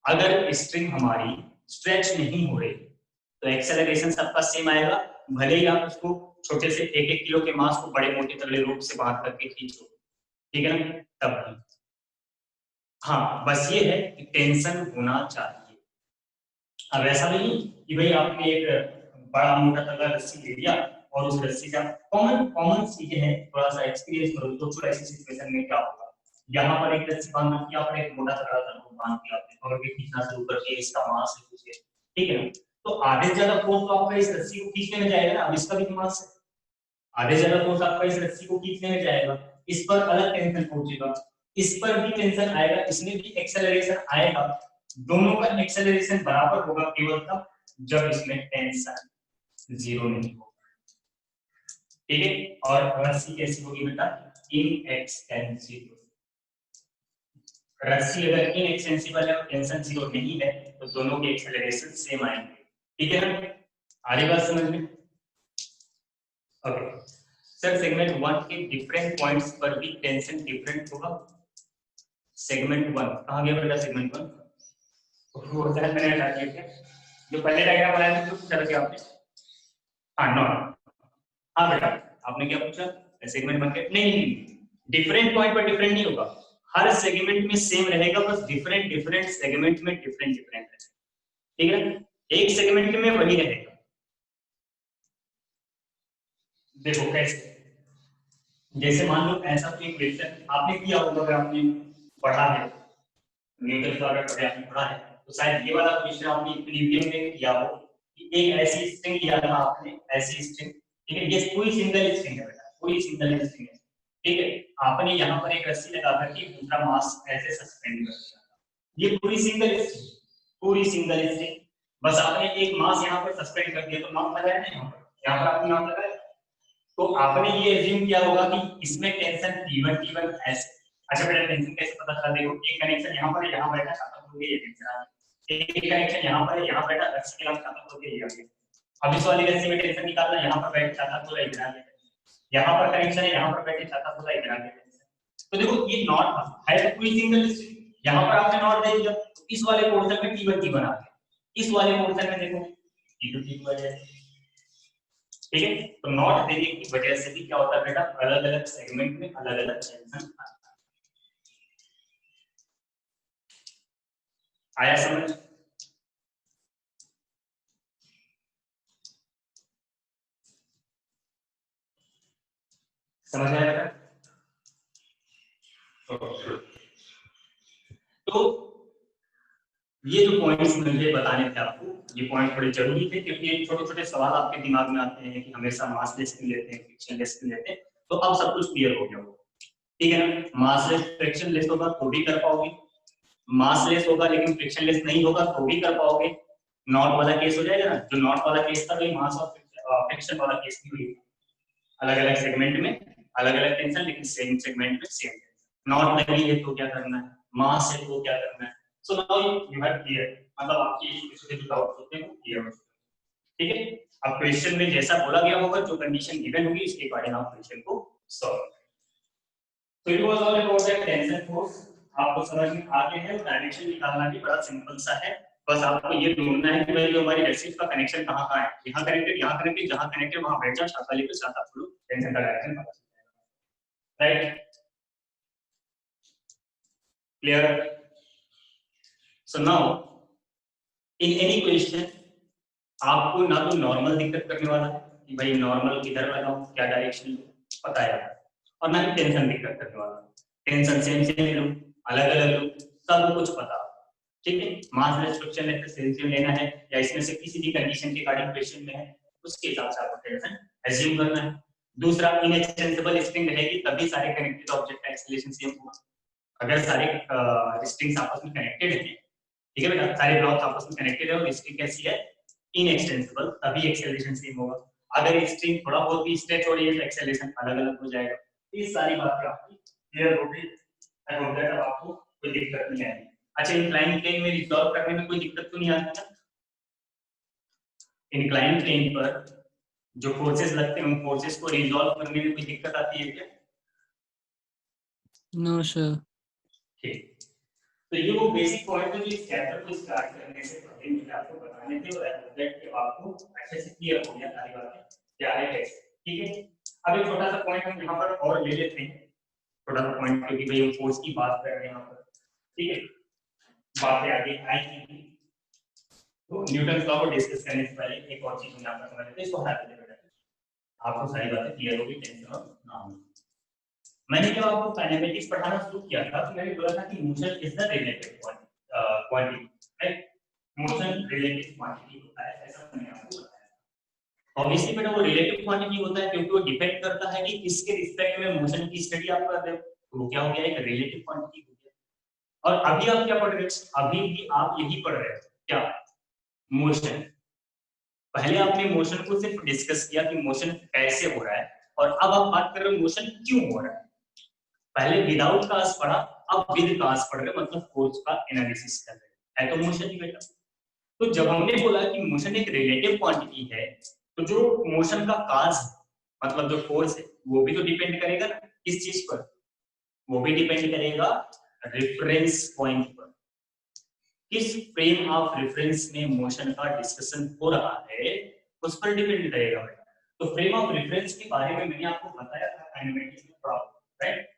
अगर स्ट्रिंग हमारी स्ट्रेच नहीं हो रही तो एक्सेलरेशन सबका सेम आएगा, भले ही आप उसको छोटे से 1-1 किलो के मास को बड़े मोटे तगड़े रूप से बांध करके खींचो, ठीक है ना, तब भी। हाँ बस ये है कि टेंशन होना चाहिए। अब ऐसा नहीं कि भाई आपने एक बड़ा मोटा तगड़ा रस्सी ले लिया और उस रस्सी का कॉमन चीजें हैं, थोड़ा सा एक्सपीरियंस करो तो थोड़ा ऐसी सिचुएशन में क्या होगा, यहाँ पर एक रस्सी बांधना किया, पर एक मोटा तगड़ा बांध दिया आपने और भी खींचना शुरू कर दिया, इसका मास है कुछ, ठीक है ना, तो आधे से ज्यादा फोर्स तो आपका इस रस्सी को खींचने में जाएगा ना, अब इसका भी मास है, आधे से ज्यादा फोर्स आपका इस रस्सी को खींचने में जाएगा, इस पर अलग टेंशन पहुंचेगा, इस पर भी टेंशन आएगा, इसमें भी एक्सेलरेशन आएगा, दोनों का एक्सेलरेशन बराबर होगा केवल तब जब इसमें टेंशन जीरो नहीं होगा, ठीक है। और रस्सी कैसी होगी बेटा? इनएक्सटेंसिबल। रस्सी अगर इनएक्सटेंसिबल है और टेंशन जीरो नहीं है तो दोनों के एक्सेलरेशन सेम आएंगे, ठीक है ना? आगे बात समझ में? ओके सर, सेगमेंट 1 के डिफरेंट पॉइंट्स पर भी टेंशन डिफरेंट होगा। सेगमेंट 1 कहां गया बेटा? सेगमेंट 1 वो ध्यान में रखना है, जो पहले डायग्राम बनाया था तो पूछा था क्या आपने? हां नॉट, हां बेटा आपने क्या पूछा? सेगमेंट 1 के नहीं, डिफरेंट पॉइंट पर डिफरेंट नहीं होगा, हर सेगमेंट में सेम रहेगा, बस डिफरेंट सेगमेंट में डिफरेंट रहेगा, ठीक है ना? एक सेगमेंट में वही रहेगा। देखो कैसे, जैसे मान लो ऐसा कोई क्वेश्चन आपने किया होगा, अगर आपने पढ़ा है न्यूटन का, अगर आपने पढ़ा है तो शायद ये वाला क्वेश्चन आपने प्रीवियस में किया हो कि एक ऐसी स्ट्रिंग लिया था आपने, ऐसी स्ट्रिंग, ठीक है, ये पूरी सिंगल स्ट्रिंग है बेटा, पूरी सिंगल स्ट्रिंग है, ठीक है, आपने यहाँ पर एक रस्सी लगा करके दूसरा मास ऐसे सस्पेंड कर दिया, ये पूरी सिंगल स्ट्रिंग, बस आपने एक मास यहाँ पर सस्पेंड कर दिया तो मास लगाया ना, यहाँ पर आपने नाम लगाया, तो आपने ये एज्यूम किया होगा कि इसमें टेंशन T1 ऐसे। अच्छा बेटा टेंशन कैसे पता चला? देखो एक कनेक्शन यहाँ पर है, यहाँ बैठा खत्म हो गया, ये टेंशन आ गई, एक कनेक्शन यहाँ पर है, यहाँ बैठा रस्सी के खत्म हो गया, ये आ गया, अब इस वाली रस्सी में टेंशन निकालना, यहाँ पर बैठ चाहता तो इधर आ गया, यहाँ पर कनेक्शन है, यहाँ पर बैठे चाहता तो इधर आ गया, तो देखो ये नॉट है तो पूरी सिंगल स्ट्रिंग, यहाँ पर आपने नॉट दे दिया, इस वाले पोर्शन में T1 आ गया, इस वाले पोर्शन में देखो T2 आ जाएगा, ठीक है। तो नॉट देने की वजह से भी क्या होता है बेटा, अलग अलग सेगमेंट में अलग अलग टेंशन आता है। आया समझ? समझ आया बेटा? तो ये जो पॉइंट्स मुझे बताने थे आपको, ये पॉइंट बड़े जरूरी थे क्योंकि ये छोटे छोटे सवाल आपके दिमाग में आते हैं कि हमेशा मास लेस क्यों लेते हैं, फ्रिक्शन लेस क्यों लेते हैं। तो अब सब कुछ क्लियर हो गया होगा, ठीक है ना? मास लेस फ्रिक्शन लेस होगा तो भी कर पाओगे, मास लेस होगा लेकिन फ्रिक्शन लेस नहीं होगा तो भी कर पाओगे। नॉट वाला केस हो जाएगा ना, जो नॉट वाला केस था वही मास और फ्रिक्शन वाला केस भी हुई, अलग अलग सेगमेंट में अलग अलग टेंशन लेकिन सेम सेगमेंट में सेम। नॉट नहीं है तो क्या करना है, मास है तो क्या करना है। So now you have clear, मतलब आपकी छोटे छोटे डाउट होते हैं क्लियर हो, ठीक है? अब क्वेश्चन में जैसा बोला गया होगा, जो कंडीशन गिवन होगी इसके अकॉर्डिंग आप क्वेश्चन को सॉल्व। तो it was all about the tension force. आपको समझ में आ गया है, डायरेक्शन निकालना भी बड़ा सिंपल सा है, बस आपको ये ढूंढना है कि भाई जो हमारी रेसिप्ट का कनेक्शन कहां है, यहां कनेक्टेड, जहां कनेक्टेड वहां बैठ जाओ, छाता लेकर छाता खोलो, टेंशन का डायरेक्शन पता चल जाएगा, right? Clear? So now in any question आपको ना तो नॉर्मल दिक्कत करने वाला है कि भाई नॉर्मल किधर लगाऊं, क्या डायरेक्शन पता है, और ना ही टेंशन दिक्कत करने वाला, टेंशन सेम लो, अलग अलग लो, सब कुछ पता, ठीक है? मास रेस्ट्रिक्शन लेकर सेम लेना है या इसमें से किसी भी कंडीशन के अकॉर्डिंग क्वेश्चन में है, उसके हिसाब से आपको टेंशन एज्यूम करना है। दूसरा, इनएक्सटेंसिबल स्ट्रिंग रहेगी तभी सारे कनेक्टेड ऑब्जेक्ट का एक्सेलरेशन सेम होगा। अगर सारे स्ट्रिंग्स आपस में कनेक्टेड हैं, ठीक है बेटा, सारे ब्लॉक्स आपस में कनेक्टेड है और स्ट्रिंग कैसी है, इनएक्सटेंसिबल, तभी एक्सेलरेशन सेम होगा। अगर स्ट्रिंग थोड़ा बहुत भी स्ट्रेच हो रही है तो एक्सेलरेशन अलग अलग हो जाएगा। ये सारी बातें आपकी क्लियर हो गई, आई होप दैट आपको कोई दिक्कत नहीं आएगी। अच्छा, इंक्लाइन प्लेन में रिजॉल्व करने में कोई दिक्कत तो नहीं आती ना? इंक्लाइन प्लेन पर जो फोर्सेस लगते हैं उन फोर्सेस को रिजॉल्व करने में कोई दिक्कत आती है क्या? No sir. ठीक, तो ये वो बेसिक पॉइंट है जो इस चैप्टर को स्टार्ट करने से पहले मुझे आपको बताने थे और दैट कि आपको अच्छे से क्लियर हो गया सारी बातें क्या है कैसे, ठीक है? अब एक छोटा सा पॉइंट हम यहाँ पर और ले लेते हैं, छोटा सा पॉइंट, क्योंकि भाई हम फोर्स की बात कर रहे हैं यहाँ पर, ठीक है? बातें आगे आएंगी, तो न्यूटन लॉ को डिस्कस करने से पहले एक और चीज हम यहाँ पर समझ लेते हैं, इसको हटा देते हैं, आपको सारी बातें क्लियर होगी, टेंशन ना हो। मैंने जब आपको काइनेमेटिक्स पढ़ाना शुरू किया था तो मैंने बोला था कि motion is the relative quantity, right? Motion relative quantity होता है, ऐसा मैंने आपको बताया। ऑब्वियसली बेटा वो रिलेटिव क्वांटिटी होता है क्योंकि वो डिपेंड करता है कि किसके रिस्पेक्ट में मोशन की स्टडी आप कर रहे हो, तो वो क्या हो गया, एक रिलेटिव क्वांटिटी हो गया। और अभी आप क्या पढ़ रहे हो, अभी भी आप यही पढ़ रहे हो, क्या, मोशन। पहले आपने मोशन को सिर्फ डिस्कस किया कि मोशन कैसे हो रहा है, और अब आप बात कर रहे हो मोशन क्यों हो रहा है। पहले विदाउट काज पढ़ा, अब विद काज पढ़ रहे, मतलब फोर्स का एनालिसिस कर रहे हैं, तो मोशन ही बेटा। तो जब हमने बोला कि मोशन एक रिलेटिव क्वांटिटी है, तो जो मोशन का काज मतलब जो फोर्स है वो भी तो डिपेंड करेगा ना किस चीज पर, वो भी डिपेंड करेगा रेफरेंस पॉइंट पर, किस फ्रेम ऑफ रेफरेंस में मोशन का डिस्कशन हो रहा है उस पर डिपेंड करेगा बेटा। तो फ्रेम ऑफ रेफरेंस के बारे में मैंने आपको बताया था काइनेमेटिक्स में पढ़ा, राइट?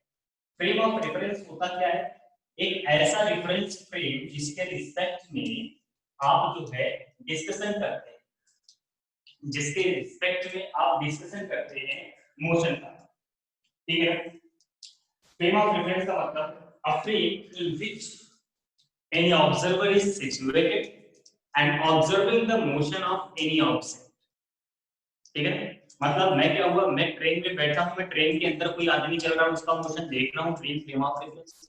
फ्रेम ऑफ रेफरेंस होता क्या है, एक ऐसा रेफरेंस फ्रेम जिसके रिस्पेक्ट में आप जो है डिस्कशन करते हैं, जिसके रिस्पेक्ट में आप डिस्कशन करते हैं मोशन का, ठीक है? फ्रेम ऑफ रेफरेंस का मतलब a frame in which any observer is situated and observing the motion of any object, ठीक है? मतलब मैं क्या हुआ, मैं ट्रेन में बैठा हूं, मैं ट्रेन के अंदर कोई आदमी चल रहा है उसका मोशन देख रहा हूं, फ्रेम ऑफ रेफरेंस।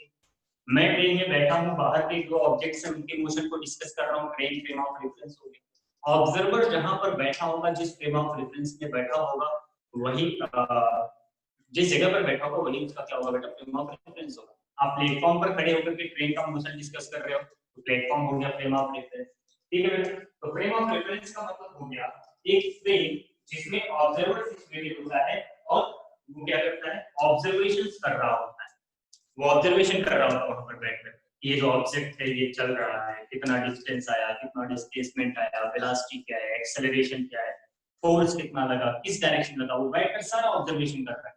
मैं ट्रेन में बैठा हूं, बाहर के जो ऑब्जेक्ट्स हैं उनके मोशन को डिस्कस कर रहा हूं, फ्रेम ऑफ रेफरेंस हो गया। ऑब्जर्वर जहां पर बैठा होगा, जिस फ्रेम ऑफ रेफरेंस में बैठा होगा, वही जिस जगह पर बैठा होगा वही उसका क्या होगा बेटा, फ्रेम ऑफ रेफरेंस होगा। आप प्लेटफॉर्म पर खड़े होकर के ट्रेन का मोशन डिस्कस कर रहे हो, तो प्लेटफॉर्म हो गया फ्रेम ऑफ रेफरेंस, ठीक है बेटा? तो फ्रेम ऑफ रेफरेंस का मतलब हो गया एक फ्रेम जिसमें ऑब्जर्वर सिचुएटेड होता है और वो क्या करता है, ऑब्जर्वेशंस कर रहा होता है, वो ऑब्जर्वेशन कर रहा होता है वहां पर बैठकर, ये जो ऑब्जेक्ट है ये चल रहा है, कितना डिस्टेंस आया, कितना डिस्प्लेसमेंट आया, वेलोसिटी क्या है, एक्सेलरेशन क्या है, फोर्स कितना लगा, किस डायरेक्शन लगा, वो बैठकर सारा ऑब्जर्वेशन कर रहा है।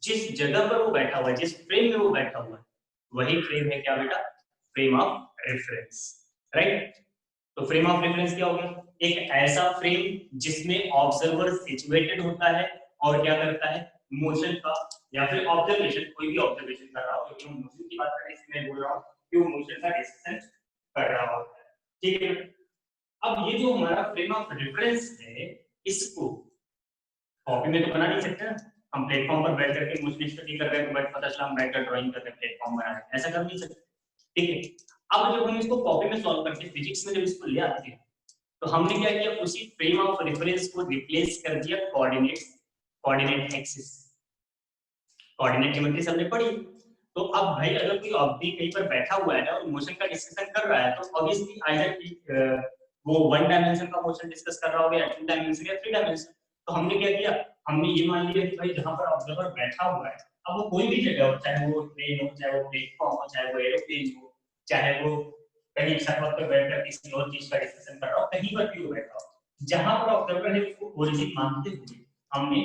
जिस जगह पर वो बैठा हुआ है, जिस फ्रेम में वो बैठा हुआ है, वही फ्रेम है क्या बेटा, फ्रेम ऑफ रेफरेंस, राइट? तो फ्रेम ऑफ रेफरेंस क्या होगा, एक ऐसा फ्रेम जिसमें ऑब्जर्वर सिचुएटेड होता है और क्या करता है, मोशन का या फिर ऑब्जर्वेशन, कोई भी ऑब्जर्वेशन कर रहा हो, क्योंकि हम मोशन की बात कर रहे हैं इसलिए बोल रहा हूँ कि वो मोशन का डिस्कशन कर रहा होता है। ठीक है, अब ये जो हमारा फ्रेम ऑफ रेफरेंस है, इसको कॉपी में तो बना नहीं सकते ना, हम प्लेटफॉर्म पर बैठ करके मोशन स्टडी कर रहे हैं, बट पता चला हम बैठ कर ड्राइंग कर रहे हैं, प्लेटफॉर्म बना रहे हैं, ऐसा कर नहीं सकते। ठीक है, अब जब हम इसको कॉपी में सॉल्व करके फिजिक्स में जब इसको ले आते हैं, तो हमने क्या किया, उसी फ्रेम ऑफ रेफरेंस को रिप्लेस कर दिया कोऑर्डिनेट एक्सिस। कोऑर्डिनेट ज्योमेट्री हमने पढ़ी, तो अब भाई अगर कोई अभी कहीं पर बैठा हुआ है ना और मोशन का डिस्कशन कर रहा है, तो ऑब्वियसली आइदर वो 1 डायमेंशन का मोशन डिस्कस कर रहा होगा या 2 डायमेंशन या 3 डायमेंशन। तो हमने क्या किया, हमने ये मान लिया कि भाई जहां पर ऑब्जर्वर बैठा हुआ है, अब वो कोई भी जगह हो, चाहे वो ट्रेन हो, चाहे वो प्लेटफॉर्म हो, चाहे वो एरोप्लेन हो, चाहे वो कहीं छत पर बैठकर किसी और चीज का डिस्कशन कर रहा हो, कहीं पर भी वो बैठा हो, जहां पर ऑब्जर्वर है उसको ओरिजिन मानते हुए हमने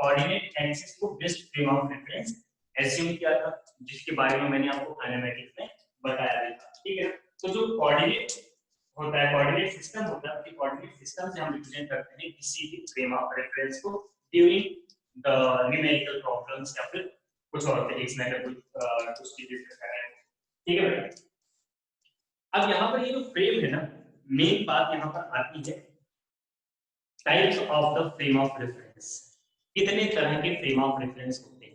कोऑर्डिनेट एक्सिस को best frame of reference assume किया था, जिसके बारे में मैंने आपको काइनेमेटिक्स में बताया था। ठीक है, तो जो कोऑर्डिनेट होता है, कोऑर्डिनेट सिस्टम होता है, कोऑर्डिनेट सिस्टम से हम रिप्रेजेंट करते हैं किसी भी फ्रेम ऑफ रेफरेंस को ड्यूरिंग द न्यूमेरिकल प्रॉब्लम्स या फिर कुछ और फिजिक्स में कुछ चीजें कर रहे हैं। ठीक है बेटा, अब यहाँ पर ये जो फ्रेम है ना, मेन बात यहाँ पर आती है types of the frame of reference. कितने तरह के फ्रेम ऑफ रेफरेंस होते हैं?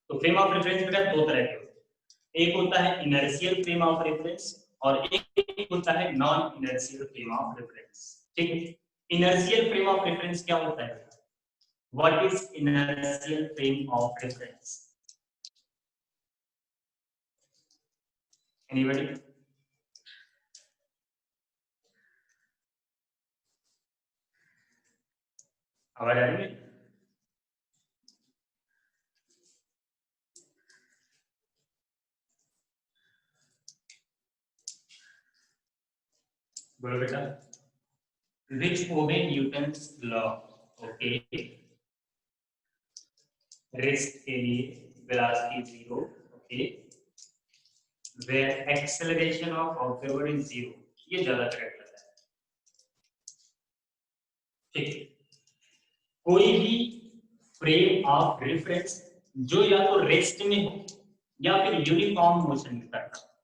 तो फ्रेम ऑफ रेफरेंस बेटा 2 तरह के होते हैं, एक होता है इनर्शियल फ्रेम ऑफ रेफरेंस और एक होता है non inertial frame of reference. ठीक है, इनर्शियल फ्रेम ऑफ रेफरेंस क्या होता है? What is inertial frame of reference? Anybody? आवाज आ रही है? बोलो बेटा। Which obey Newton's law? Okay. Rest के लिए velocity 0. Okay. Where acceleration of observer is 0. ये ज्यादा करेक्ट लगता है। ठीक, कोई भी फ्रेम ऑफ रेफरेंस जो या तो रेस्ट में हो या फिर यूनिफॉर्म मोशन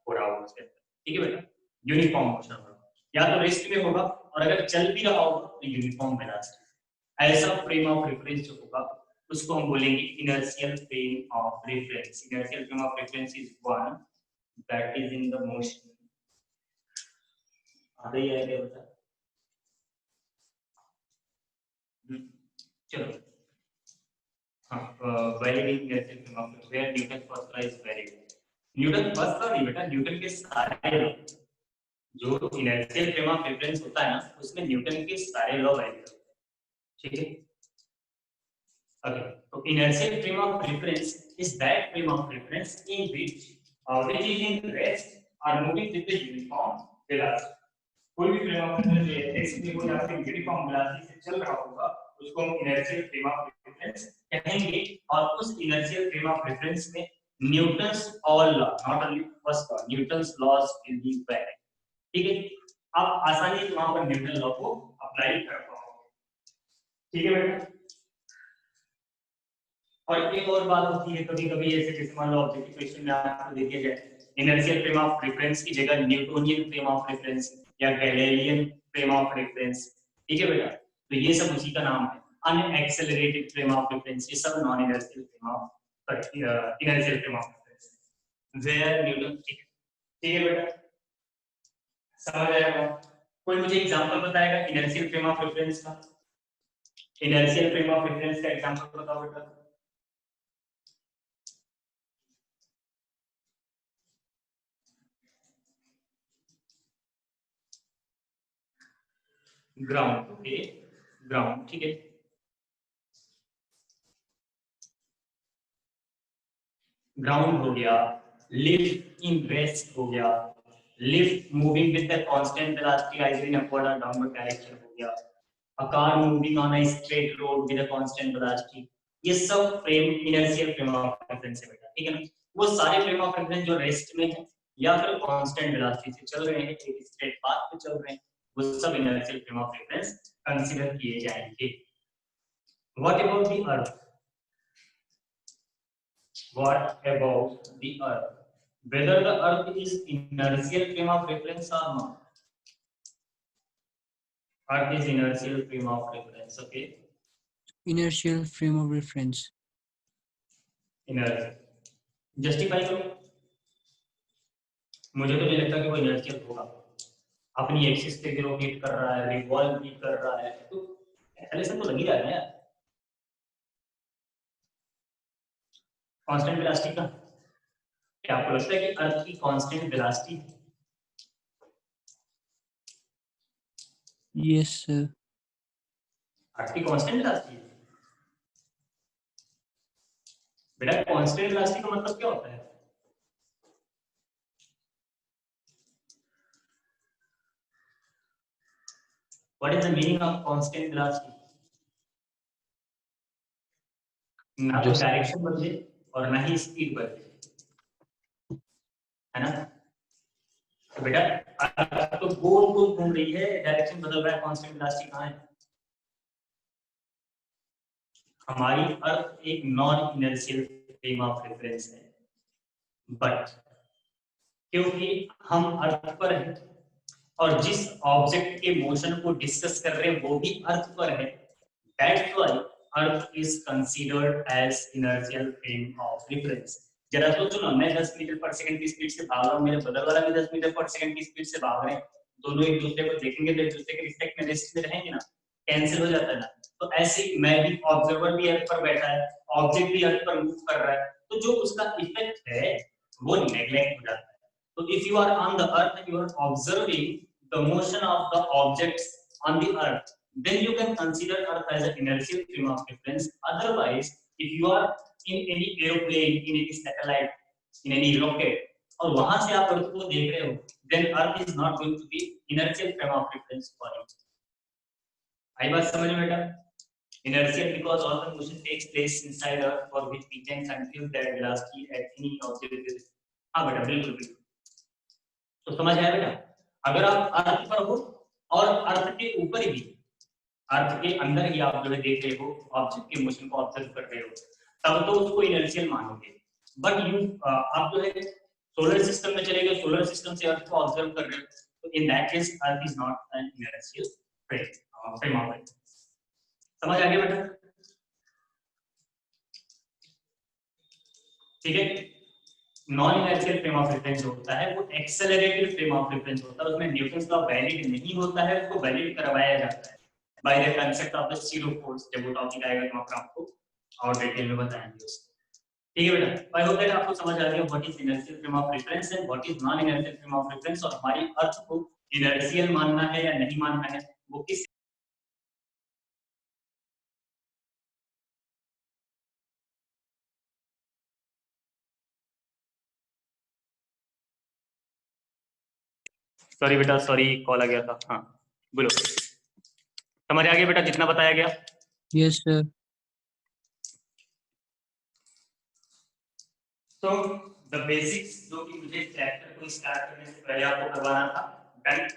हो रहा हो, ठीक है बेटा, यूनिफॉर्म मोशन हो रहा हो, या तो रेस्ट में होगा और अगर चल भी रहा होगा तो यूनिफॉर्म वेलोसिटी। ऐसा फ्रेम ऑफ रेफरेंस जो होगा उसको हम बोलेंगे inertial frame of reference. Inertial frame of reference is one that is in the motion. आ गई है क्या बेटा? चलो, valid inertial frame of reference where Newton first law is valid. Newton first law नहीं बेटा, न्यूटन के सारे लॉ, जो इनर्शियल फ्रेम ऑफ रेफरेंस होता है ना, उसमें न्यूटन के सारे लॉ वैलिड होते हैं। ठीक है, ओके, तो inertial frame of reference is that frame of reference in which is in rest or moving with the uniform velocity। कोई भी फ्रेम ऑफ रेफरेंस जो रेस्ट में हो या फिर यूनिफॉर्म वेलोसिटी से चल रहा होगा उसको हम इनर्शियल फ्रेम ऑफ रेफरेंस कहेंगे। और उस इनर्शियल फ्रेम ऑफ रेफरेंस में Newton's all law, not only first law, Newton's laws will be valid. ठीक है, आप आसानी से वहां पर न्यूटन लॉ को अप्लाई कर पाओगे। ठीक है बेटा, और एक और बात होती है कभी कभी ऐसे, जैसे मान लो ऑब्जेक्टिव क्वेश्चन में आपको दे दिया जाए इनर्शियल फ्रेम ऑफ रेफरेंस की जगह न्यूटोनियन फ्रेम ऑफ रेफरेंस या गैलीलियन फ्रेम ऑफ रेफरेंस। ठीक है बेटा, तो ये सब उसी का नाम है, अनएक्सेलरेटेड फ्रेम ऑफ रेफरेंस। ये सब non inertial frame of inertial frame of reference where Newton. ठीक है बेटा, समझ आएगा? कोई मुझे एग्जांपल बताएगा इनर्शियल फ्रेम ऑफ रेफरेंस का? इनर्शियल फ्रेम ऑफ रेफरेंस का एग्जांपल बताओ बेटा। ग्राउंड, ओके, ग्राउंड, ठीक है। ग्राउंड हो गया, लिफ्ट इन रेस्ट हो गया, lift moving with the constant velocity either in upward और डाउनवर्ड डायरेक्शन हो गया, a car moving on a straight road with a constant velocity. ये सब frame inertial frame of reference है बेटा। ठीक है ना, वो सारे फ्रेम ऑफ रेफरेंस जो रेस्ट में है या फिर कांस्टेंट वेलोसिटी से चल रहे हैं, एक स्ट्रेट पाथ पे चल रहे हैं, वो सब inertial frame of reference consider किए जाएंगे। What about the earth? What about the Earth? Whether the Earth is inertial frame of reference or not. Earth is inertial frame of reference. Okay. Inertial frame of reference. Inertial justify करो। मुझे तो नहीं लगता कि वो inertial होगा। अपनी axis पे रोटेट कर रहा है, रिवॉल्व भी कर रहा है, तो एक्सेलरेशन तो लग ही रहा है यार। कांस्टेंट वेलोसिटी का क्या आपको लगता है कि अर्थ की कांस्टेंट वेलोसिटी? Yes, sir. अर्थ की कांस्टेंट वेलोसिटी बेटा, कांस्टेंट वेलोसिटी का मतलब क्या होता है? What is the meaning of constant velocity? ना तो डायरेक्शन बदले और ना ही स्पीड बदले, है ना? तो बेटा अर्थ तो गोल गोल घूम रही है, डायरेक्शन बदल रहा है, कांस्टेंट वेलोसिटी कहाँ है? हमारी अर्थ एक non inertial frame of reference है, बट क्योंकि हम अर्थ पर हैं और जिस ऑब्जेक्ट के मोशन को डिस्कस कर रहे हैं वो भी अर्थ पर है, that's why earth is considered as inertial frame of reference. जरा सोचो ना, मैं 10 मीटर पर सेकंड की स्पीड से भाग रहा हूँ, मेरे बगल वाला भी 10 मीटर पर सेकंड की स्पीड से भाग रहे हैं, दोनों एक दूसरे को देखेंगे तो एक दूसरे के रिस्पेक्ट में रेस्ट में रहेंगे ना, कैंसिल हो जाता है ना। तो ऐसे ही मैं भी, ऑब्जर्वर भी अर्थ पर बैठा है, ऑब्जेक्ट भी अर्थ पर मूव कर रहा है, तो जो उसका इफेक्ट है वो नेग्लेक्ट हो जाता है। तो if you are on the earth and you are observing the motion of the objects on the earth, then you can consider earth as an inertial frame of reference. Otherwise, if you are in any aeroplane, in any satellite, in any rocket, और वहां से आप अर्थ को देख रहे हो, then earth is not going to be inertial frame of reference for you. आई बात समझ में बेटा? Inertial because all the motion takes place inside earth, for which we can compute that velocity at any object. हाँ बेटा, बिल्कुल बिल्कुल। तो समझ आया बेटा? अगर आप अर्थ पर हो और अर्थ के ऊपर भी, अर्थ के अंदर ही आप जो है देख रहे हो, ऑब्जेक्ट के मोशन को ऑब्जर्व कर रहे हो, तब तो उसको इनर्शियल मानोगे। बट आप जो है सोलर सिस्टम में चले गए, सोलर सिस्टम से अर्थ को ऑब्जर्व कर रहे हो, तो in that case earth is not an inertial frame of reference. समझ आ गया बेटा? ठीक है। Non inertial frame of reference जो होता है वो एक्सेलरेटेड फ्रेम ऑफ रेफरेंस होता है, उसमें न्यूटन्स लॉ वैलिड नहीं होता है, उसको वैलिड करवाया जाता है by the concept of the zero force. जब वो टॉपिक आएगा तो मैं आपको और डिटेल में बताएंगे उसको। ठीक है बेटा, आई होप दैट आपको समझ आ गया what is inertial frame of reference and what is non inertial frame of reference, और हमारी अर्थ को इनर्शियल मानना है या नहीं मानना है, वो किस सॉरी बेटा, सॉरी कॉल आ गया था। हाँ बोलो, समझ आ गया बेटा जितना बताया गया? Yes, sir. तो द बेसिक्स जो कि मुझे चैप्टर को स्टार्ट करने से पहले आपको करवाना था, डन।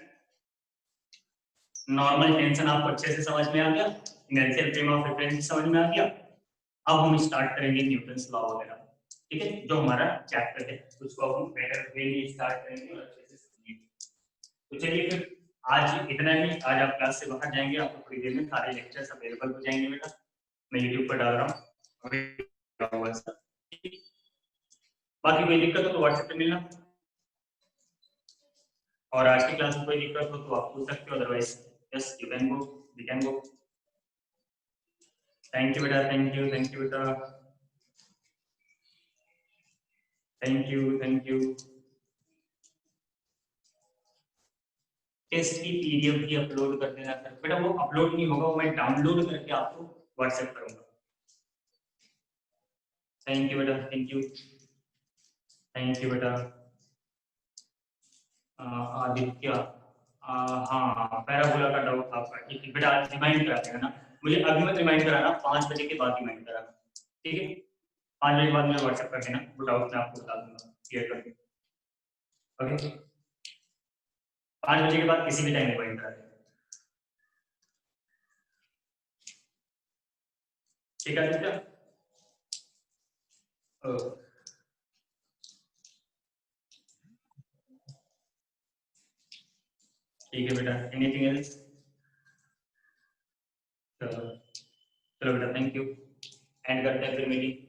नॉर्मल टेंशन आपको अच्छे से समझ में आ गया, इनर्शियल फ्रेम ऑफ रेफरेंस समझ में आ गया। अब हम स्टार्ट करेंगे न्यूटन्स लॉ वगैरह, ठीक है, जो हमारा चैप्टर है उसको हम बेटर वे में स्टार्ट करेंगे और अच्छे से समझेंगे। तो चलिए फिर आज इतना ही। आज आप क्लास से बाहर जाएंगे, आपको थोड़ी देर में सारे लेक्चर्स अवेलेबल हो जाएंगे बेटा, मैं यूट्यूब पर डाल रहा हूँ। बाकी कोई दिक्कत हो तो व्हाट्सएप पे मिलना, और आज की क्लास में कोई दिक्कत हो तो आप पूछ सकते हो, otherwise yes you can go, we can go. Thank you बेटा, थैंक यू बेटा, थैंक यू। टेस्ट की पीडीएफ भी अपलोड कर देना सर। बेटा वो अपलोड नहीं होगा, वो मैं डाउनलोड करके आपको व्हाट्सएप करूंगा। थैंक यू बेटा, थैंक यू बेटा। आदित्य, हाँ पैराबोला का डाउट आपका, ठीक है बेटा, आज रिमाइंड करा देना ना, मुझे अभी मत रिमाइंड कराना, 5 बजे के बाद रिमाइंड कराना, ठीक है? 5 बजे के बाद मुझे व्हाट्सएप कर देना, वो डाउट मैं आपको बता दूंगा क्लियर करके, ओके? 5 बजे के बाद किसी भी टाइम रिमाइंड करा देना, ठीक है आदित्य? ठीक है बेटा, एनीथिंग एल्स? चलो बेटा, थैंक यू, एंड करते हैं फिर मीटिंग।